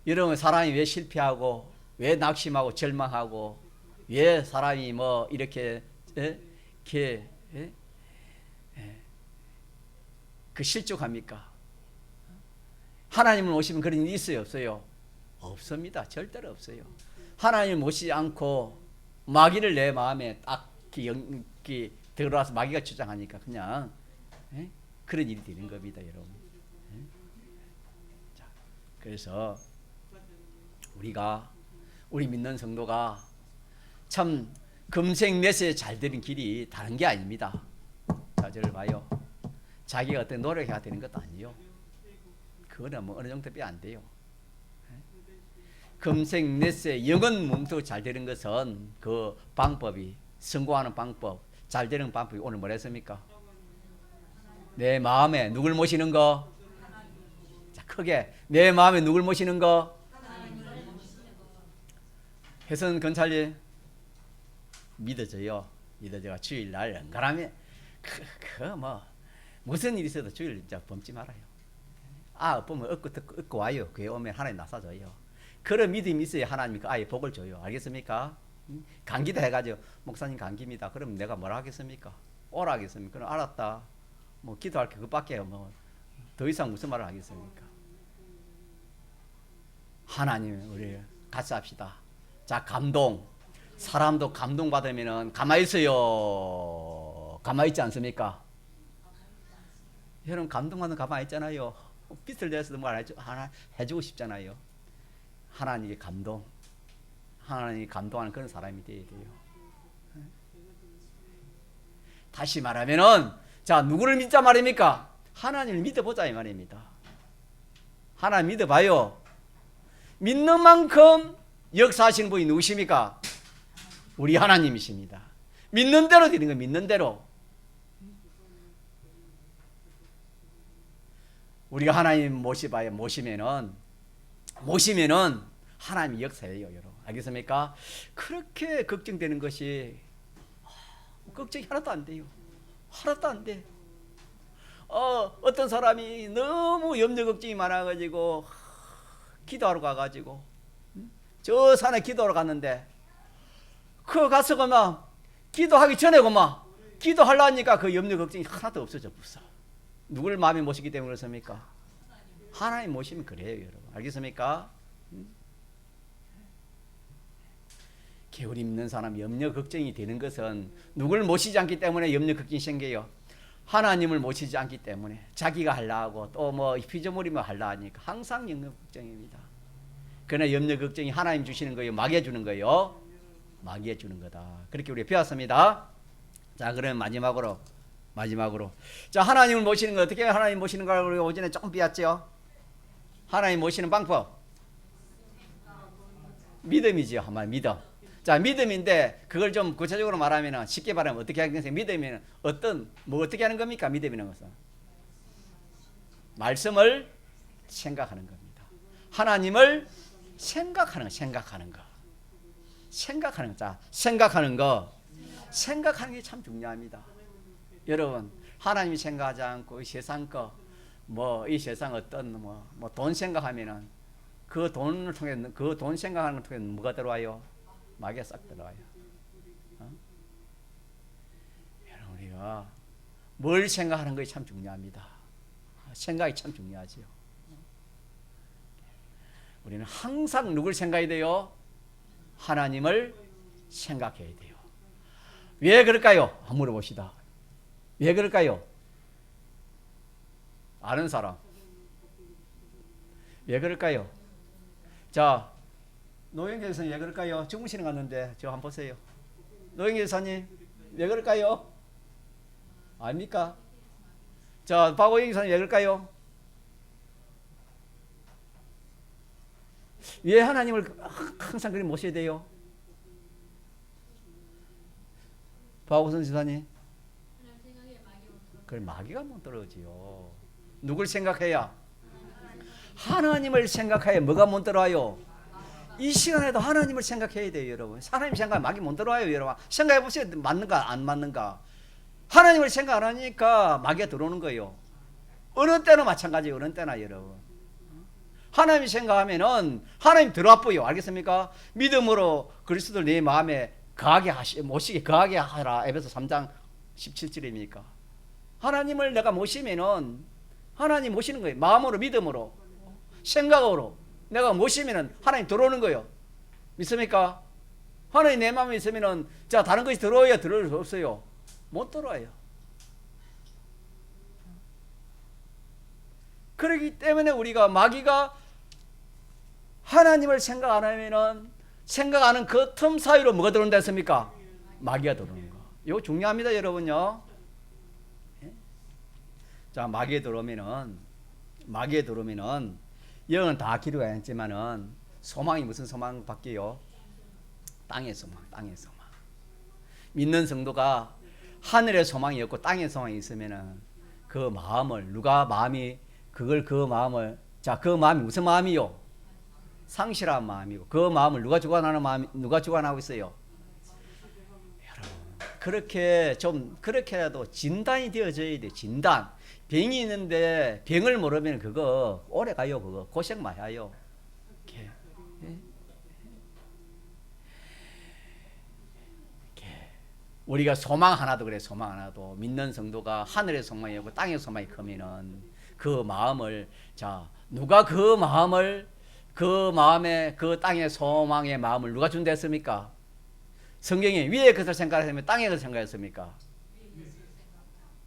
여러분 사람이 왜 실패하고 왜 낙심하고 절망하고 왜 사람이 이렇게 실족합니까? 하나님을 모시면 그런 일이 있어요, 없어요? 없습니다. 절대로 없어요. 하나님을 모시지 않고 마귀를 내 마음에 딱 들어와서 마귀가 주장하니까 그냥 그런 일이 되는 겁니다, 여러분. 자, 그래서 우리 믿는 성도가 참 금생매세 잘 되는 길이 다른 게 아닙니다. 자, 저를 봐요. 자기가 어떤 노력해야 되는 것도 아니에요. 그거는 어느 정도 빼 안 돼요. 금생매세 영원 몸도 잘 되는 것은 그 방법이 성공하는 방법, 잘 되는 방법이 오늘 뭐라 했습니까? 내 마음에 누굴 모시는 거? 자, 크게 내 마음에 누굴 모시는 거? 혜선 건찰리 믿어져요. 주일날 연가람에 무슨 일이 있어도 주일 범지 말아요. 보면 얻고 와요. 교회 오면 하나님 나서줘요. 그런 믿음이 있어야 하나님이 그 아이에 복을 줘요. 알겠습니까? 감기다 해가지고 목사님 감기입니다. 그럼 내가 뭐라 하겠습니까? 오라 하겠습니까? 그럼 알았다. 뭐 기도할 게 그밖에 뭐 더 이상 무슨 말을 하겠습니까? 하나님 우리 같이 합시다. 자, 감동. 사람도 감동받으면 가만히 있어요. 가만히 있지 않습니까? 여러분 감동받으면 가만히 있잖아요. 빛을 내서도 뭘 하나 해주고 싶잖아요. 하나님의 감동. 하나님이 감동하는 그런 사람이 되어야 돼요. 다시 말하면은 자, 누구를 믿자 말입니까? 하나님을 믿어보자 이 말입니다. 하나님 믿어봐요. 믿는 만큼 역사하시는 분이 누구십니까? 우리 하나님이십니다. 믿는 대로 되는 거, 믿는 대로. 우리가 하나님 모시면은 하나님이 역사해요, 여러분. 알겠습니까? 그렇게 걱정되는 것이 걱정이 하나도 안 돼요. 하나도 안 돼. 어떤 사람이 너무 염려 걱정이 많아가지고 기도하러 가가지고 저 산에 기도하러 갔는데 그 가서 그만 기도하기 전에 그만 기도하려니까 그 염려 걱정이 하나도 없어져 버렸어. 누굴 마음에 모시기 때문에 그렇습니까? 하나님 모시면 그래요, 여러분. 알겠습니까? 게으름 있는 사람 염려 걱정이 되는 것은 누굴 모시지 않기 때문에 염려 걱정이 생겨요. 하나님을 모시지 않기 때문에 자기가 하려 하고 또 뭐 피조물이면 하려 하니까 항상 염려 걱정입니다. 그러나 염려 걱정이 하나님 주시는 거예요, 마귀에 주는 거예요? 마귀에 주는 거다. 그렇게 우리가 배웠습니다. 자, 그럼 마지막으로 자, 하나님을 모시는 거 어떻게 하나님 모시는 걸 우리가 오전에 조금 배웠죠? 하나님 모시는 방법 믿음이지요. 한마디 믿음. 자, 믿음인데 그걸 좀 구체적으로 말하면 쉽게 말하면 어떻게 하겠어요? 믿음이면 어떻게 하는 겁니까? 믿음이라는 것은 말씀을 생각하는 겁니다. 하나님을 생각하는 거. 자, 생각하는 게 참 중요합니다. 여러분, 하나님이 생각하지 않고 이 세상 이 세상 어떤 돈 생각하면은 그 돈을 통해 그 돈 생각하는 걸 통해 뭐가 들어와요? 마귀가 싹 들어와요. 여러분, 우리가 뭘 생각하는 것이 참 중요합니다. 생각이 참 중요하지요. 우리는 항상 누굴 생각해야 돼요? 하나님을 생각해야 돼요. 왜 그럴까요? 한번 물어봅시다. 왜 그럴까요? 아는 사람. 왜 그럴까요? 자, 노영재 교사님 왜 그럴까요? 주무시는 갔는데 저 한번 보세요. 노영재 교사님 왜 그럴까요? 아닙니까? 자, 박오영 교사님 왜 그럴까요? 왜 하나님을 항상 그리 모셔야 돼요? 박오선 지사님 그래, 마귀가 못 들어오지요. 누굴 생각해야? 하나님을 생각해야 뭐가 못 들어와요? 이 시간에도 하나님을 생각해야 돼요, 여러분. 하나님 생각하면 마귀 못 들어와요, 여러분. 생각해 보세요. 맞는가 안 맞는가? 하나님을 생각 안 하니까 마귀가 들어오는 거예요. 어느 때나 마찬가지예요. 어느 때나, 여러분. 하나님 생각하면은 하나님 들어와버요. 알겠습니까? 믿음으로 그리스도를 내 마음에 모시게 거하게 하라. 에베소 3장 17절입니까? 하나님을 내가 모시면은 하나님 모시는 거예요. 마음으로, 믿음으로, 생각으로 내가 모시면은 하나님 들어오는 거예요. 믿습니까? 하나님 내 마음에 있으면은 자, 다른 것이 들어와요? 들어올 수 없어요. 못 들어와요. 그렇기 때문에 우리가 마귀가 하나님을 생각 안 하면은 생각하는 그 틈 사이로 뭐가 들어온다 했습니까? 마귀가 들어오는 거. 이거 중요합니다, 여러분요. 자, 마귀에 들어오면은 영은 다 기도가 했지만은 소망이 무슨 소망 밖에요? 땅의 소망. 믿는 성도가 하늘의 소망이 없고 땅의 소망이 있으면은 그 마음을 그 마음이 무슨 마음이요? 상실한 마음이고 그 마음을 누가 주관하고 있어요? 여러분, 그렇게라도 진단이 되어져야 돼. 진단. 병이 있는데 병을 모르면 그거 오래 가요. 그거 고생 많이 해요. 우리가 소망 하나도 그래. 소망 하나도 믿는 성도가 하늘의 소망이고 땅의 소망이 크면은 그 마음을, 자, 누가 그 마음을, 그 마음에, 그 땅의 소망의 마음을 누가 준다 했습니까? 성경에 위에 것을 생각했으면 땅의 것을 생각했습니까?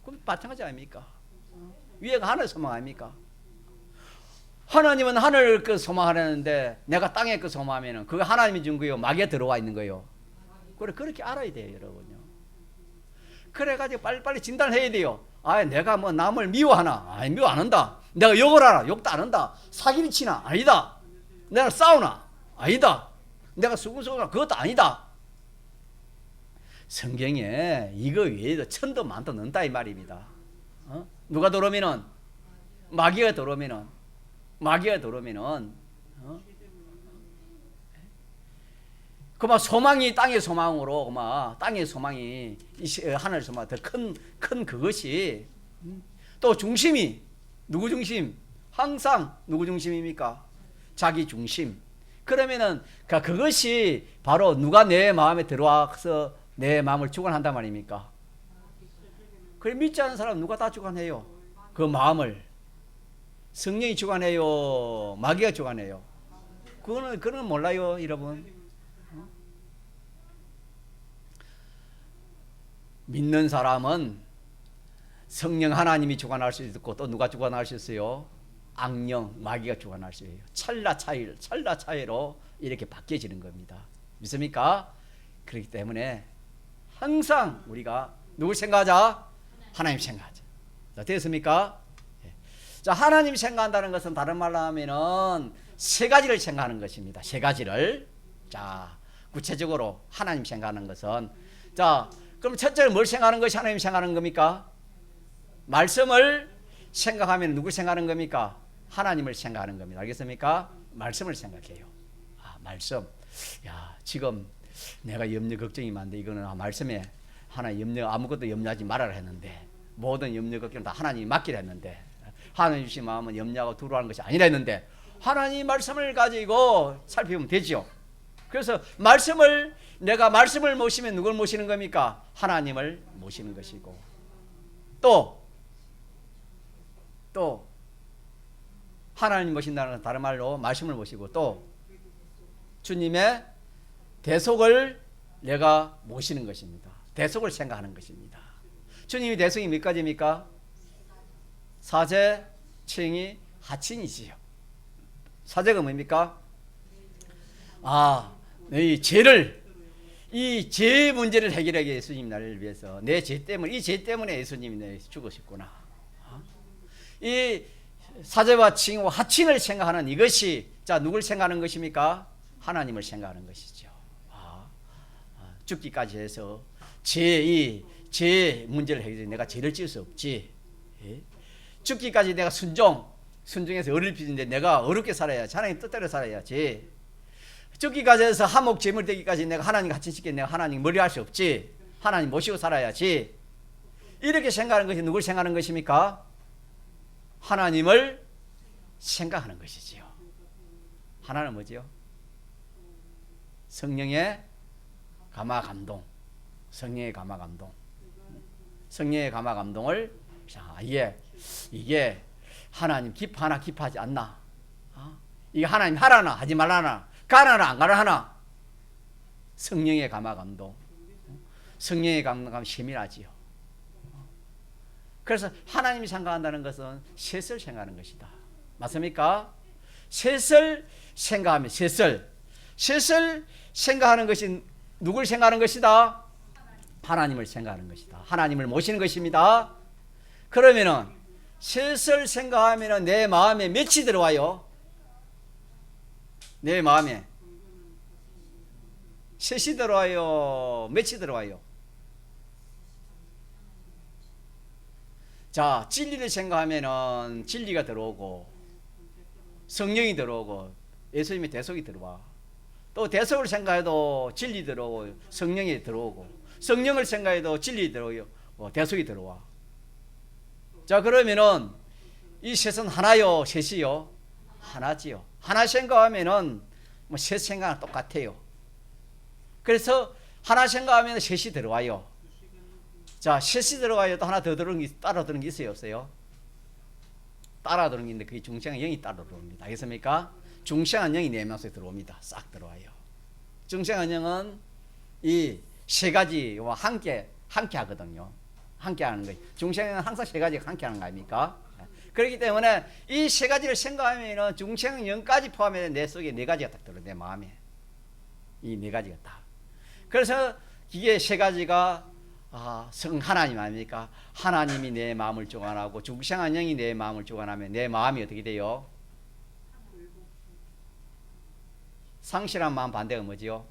그럼 마찬가지 아닙니까? 위에가 하늘 소망 아닙니까? 하나님은 하늘 그 소망하려는데 내가 땅의 그 소망하면은 그거 하나님이 준 거요, 마귀가 들어와 있는 거요. 그래, 그렇게 알아야 돼요, 여러분요. 그래가지고 빨리빨리 진단해야 돼요. 아, 내가 뭐 남을 미워하나? 아니, 미워 안 한다. 내가 욕을 하나? 욕도 안 한다. 사기를 치나? 아니다. 내가 싸우나? 아니다. 내가 수군수군하나? 그것도 아니다. 성경에 이거 외에도 천도 만도 넣는다 이 말입니다. 누가 들어오면은, 마귀가 들어오면은, 그만 소망이 땅의 소망으로, 그만 땅의 소망이 하늘 소망 더 큰 그것이, 또 중심이 누구 중심? 항상 누구 중심입니까? 자기 중심. 그러면은 그것이 바로 누가 내 마음에 들어와서 내 마음을 주관한단 말입니까? 그래, 믿지 않는 사람 누가 다 주관해요? 그 마음을 성령이 주관해요? 마귀가 주관해요? 그거는 몰라요, 여러분. 믿는 사람은 성령 하나님이 주관할 수 있고, 또 누가 주관할 수 있어요? 악령, 마귀가 주관할 수 있어요. 찰나 차이로 이렇게 바뀌어지는 겁니다. 믿습니까? 그렇기 때문에 항상 우리가 누굴 생각하자? 하나님 생각하자. 자, 됐습니까? 자, 하나님 생각한다는 것은 다른 말로 하면은 세 가지를 생각하는 것입니다. 세 가지를. 자, 구체적으로 하나님 생각하는 것은, 자, 그럼 첫째는 뭘 생각하는 것이 하나님 생각하는 겁니까? 말씀을 생각하면 누굴 생각하는 겁니까? 하나님을 생각하는 겁니다. 알겠습니까? 말씀을 생각해요. 아, 말씀. 야, 지금 내가 염려 걱정이 많은데 이거는 말씀에 하나 염려, 아무것도 염려하지 말아라 했는데, 모든 염려 걱정은 다 하나님이 맡기라 했는데, 하나님 주신 마음은 염려하고 두려워하는 것이 아니라 했는데, 하나님 말씀을 가지고 살펴보면 되죠. 그래서 내가 말씀을 모시면 누굴 모시는 겁니까? 하나님을 모시는 것이고, 또 하나님 모신다는 건 다른 말로 말씀을 모시고, 또 주님의 대속을 내가 모시는 것입니다. 대속을 생각하는 것입니다. 주님의 대속이 몇 가지입니까? 사죄, 칭의, 하칭이지요. 사죄가 뭡니까? 이 죄 문제를 해결하기 위해 예수님이 나를 위해서, 내 죄 때문에, 이 죄 때문에 예수님이 내 죽으셨구나. 이 사죄와 칭의와 하칭을 생각하는 이것이, 자, 누굴 생각하는 것입니까? 하나님을 생각하는 것이죠. 죽기까지 해서 죄 문제를 해결해. 내가 죄를 지을 수 없지. 예? 죽기까지 내가 순종해서 어릴 빚인데 내가 어렵게 살아야지. 하나님 뜻대로 살아야지. 죽기까지 해서 하목 제물 되기까지 내가 하나님 같이 시켜 내가 하나님 머리 할 수 없지. 하나님 모시고 살아야지. 이렇게 생각하는 것이 누굴 생각하는 것입니까? 하나님을 생각하는 것이지요. 하나는 뭐지요? 성령의 감화 감동. 성령의 감화 감동. 성령의 감화 감동을, 자, 이게 하나님 기뻐하나 기뻐하지 않나? 이게 하나님 하라나 하지 말라나, 가라나 안 가라 하나? 성령의 감화 감동. 성령의 감화 세밀하지요. 그래서 하나님이 생각한다는 것은 셋을 생각하는 것이다. 맞습니까? 셋을 생각하면, 셋을 생각하는 것이 누굴 생각하는 것이다? 하나님을 생각하는 것이다. 하나님을 모시는 것입니다. 그러면은 셋을 생각하면은 내 마음에 몇이 들어와요? 내 마음에 셋이 들어와요? 몇이 들어와요? 자, 진리를 생각하면은 진리가 들어오고, 성령이 들어오고, 예수님의 대속이 들어와. 또 대속을 생각해도 진리 들어오고, 성령이 들어오고, 성령을 생각해도 진리 들어오고, 대속이 들어와. 자, 그러면은 이 셋은 하나요, 셋이요? 하나지요. 하나 생각하면은 셋 생각은 똑같아요. 그래서 하나 생각하면 셋이 들어와요. 자, 셋이 들어가야 또 하나 더 들어오는 게, 따라 들어오는 게 있어요, 없어요? 따라 들어오는 게 있는데 그게 중생한 영이 따라 들어옵니다. 알겠습니까? 중생한 영이 내 마음속에 들어옵니다. 싹 들어와요. 중생한 영은 이 세 가지와 함께 하거든요. 함께 하는 거예요. 중생은 항상 세 가지가 함께 하는 거 아닙니까? 그렇기 때문에 이 세 가지를 생각하면 중생 영까지 포함해 내 속에 네 가지가 딱 들어요. 내 마음에. 이 네 가지가 딱. 그래서 이게 세 가지가 성 하나님 아닙니까? 하나님이 내 마음을 주관하고 중생한 영이 내 마음을 주관하면 내 마음이 어떻게 돼요? 상실한 마음 반대가 뭐지요?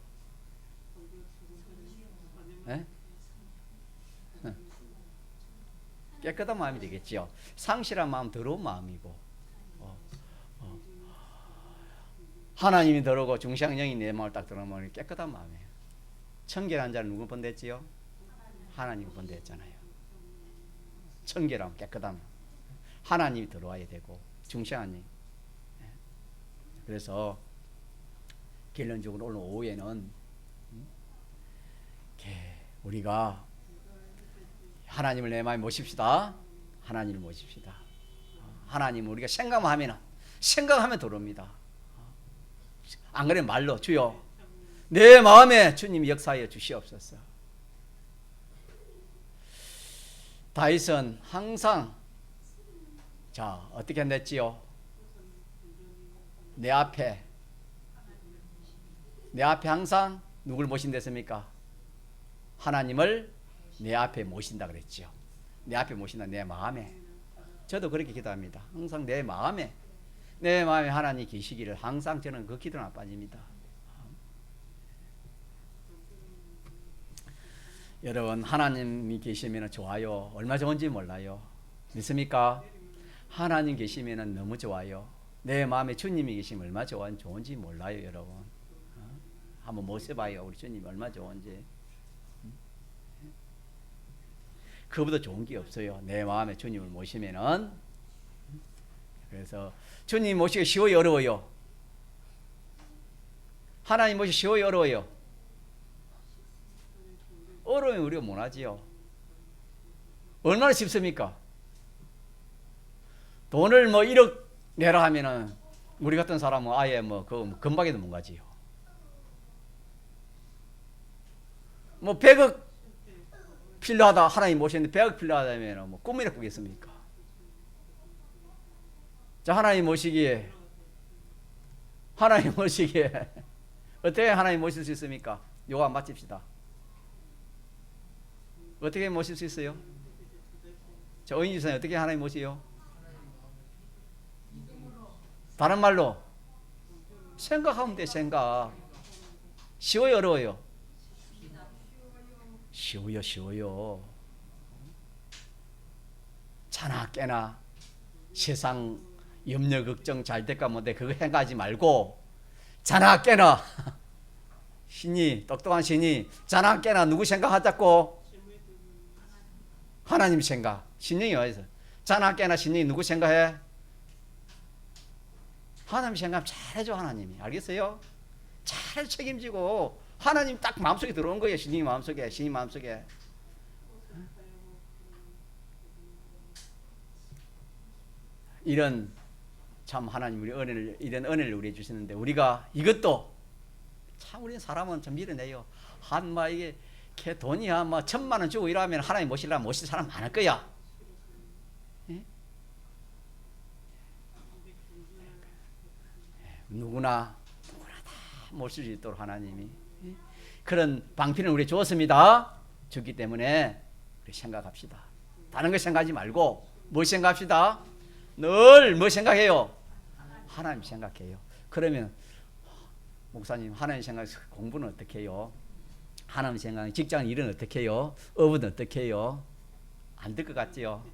에? 깨끗한 마음이 되겠지요. 상실한 마음 더러운 마음이고 하나님이 더러고 중생한 영이 내 마음을 딱 들어오면 깨끗한 마음이에요. 청결한 자는 누구 본댔지요? 하나님 본댔잖아요. 청결함, 깨끗함. 하나님이 들어와야 되고 중생한 영. 그래서 결론적으로 오늘 오후에는 우리가 하나님을 내 마음에 모십시다. 하나님을 모십시다. 하나님을 우리가 생각하면 들어옵니다. 안 그러면 말로 주여 내 마음에 주님이 역사하여 주시옵소서. 다윗은 항상 자 어떻게 했지요? 내 앞에 항상 누굴 모신댔습니까? 하나님을 내 앞에 모신다 그랬죠. 내 앞에 모신다. 내 마음에. 저도 그렇게 기도합니다. 항상 내 마음에 하나님 계시기를 항상 저는 그 기도는 안 빠집니다. 여러분 하나님이 계시면 좋아요. 얼마 좋은지 몰라요. 믿습니까? 하나님 계시면 너무 좋아요. 내 마음에 주님이 계시면 얼마 좋은지 몰라요. 여러분 한번 모셔봐요. 우리 주님이 얼마 좋은지. 그보다 좋은 게 없어요. 내 마음에 주님을 모시면은. 그래서 주님 모시기 쉬워요, 어려워요? 하나님 모시기 쉬워요, 어려워요? 어려우면 우리가 못하지요. 얼마나 쉽습니까? 돈을 1억 내라 하면은 우리 같은 사람은 아예 그 금방에도 못 가지요. 100억 필요하다. 하나님 모시는데 100억 필요하다면 꿈이나 꾸겠습니까? 자, 하나님 모시기에 어떻게 하나님 모실 수 있습니까? 요거 안 맞춥시다. 어떻게 모실 수 있어요? 자, 어인지 선생님 어떻게 하나님 모시요? 다른 말로 생각하면 돼. 생각. 쉬워요, 어려워요? 쉬워요. 자나 깨나 세상 염려 걱정 잘 될까 못해 그거 생각하지 말고 자나 깨나 똑똑한 신이 자나 깨나 누구 생각하자고? 하나님 생각. 신령이 어디서? 자나 깨나 신령이 누구 생각해? 하나님 생각 잘해줘. 하나님이. 알겠어요? 잘 책임지고 하나님 딱 마음속에 들어온 거예요. 신이 마음속에. 이런 참 하나님 우리 이런 은혜를 우리 주시는데 우리가 이것도 참 우리 사람은 좀 밀어내요. 이게 돈이야 1,000만 원 주고 일하면 하나님 모실 사람 많을 거야. 예? 누구나 다 모실 수 있도록 하나님이 그런 방편을 우리 주었습니다. 주기 때문에 우리 생각합시다. 다른 거 생각하지 말고 뭘 생각합시다. 늘 뭐 생각해요? 하나님 생각해요. 그러면 목사님 하나님 생각 공부는 어떻게 해요? 하나님 생각 직장 일은 어떻게 해요? 업은 어떻게 해요? 안 될 것 같지요?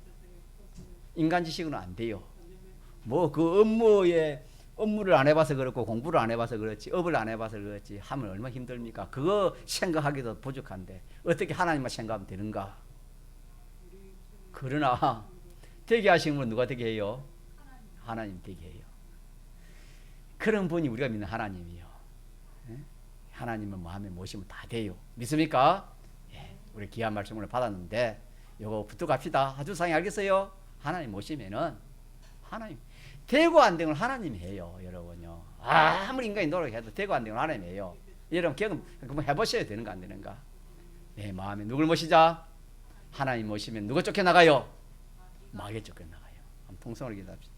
인간 지식은 안 돼요. 그 업무를 안 해봐서 그렇고 공부를 안 해봐서 그렇지 업을 안 해봐서 그렇지 하면 얼마나 힘듭니까? 그거 생각하기도 부족한데 어떻게 하나님만 생각하면 되는가? 그러나 되게 하시는 분 누가 되게 해요? 하나님 되게 해요. 그런 분이 우리가 믿는 하나님이요. 하나님은 마음에 모시면 다 돼요. 믿습니까? 예, 우리 귀한 말씀을 받았는데 요거 붙어갑시다. 하주상이 알겠어요? 하나님 모시면은 하나님 되고 안 되는 걸 하나님이 해요, 여러분요. 아무리 인간이 노력해도 되고 안 되는 걸 하나님이 해요. 여러분 경험 한번 해보셔야 되는가 안 되는가. 내 마음에 누굴 모시자? 하나님 모시면 누가 쫓겨나가요? 마귀 쫓겨나가요. 한번 통성을 기도합시다.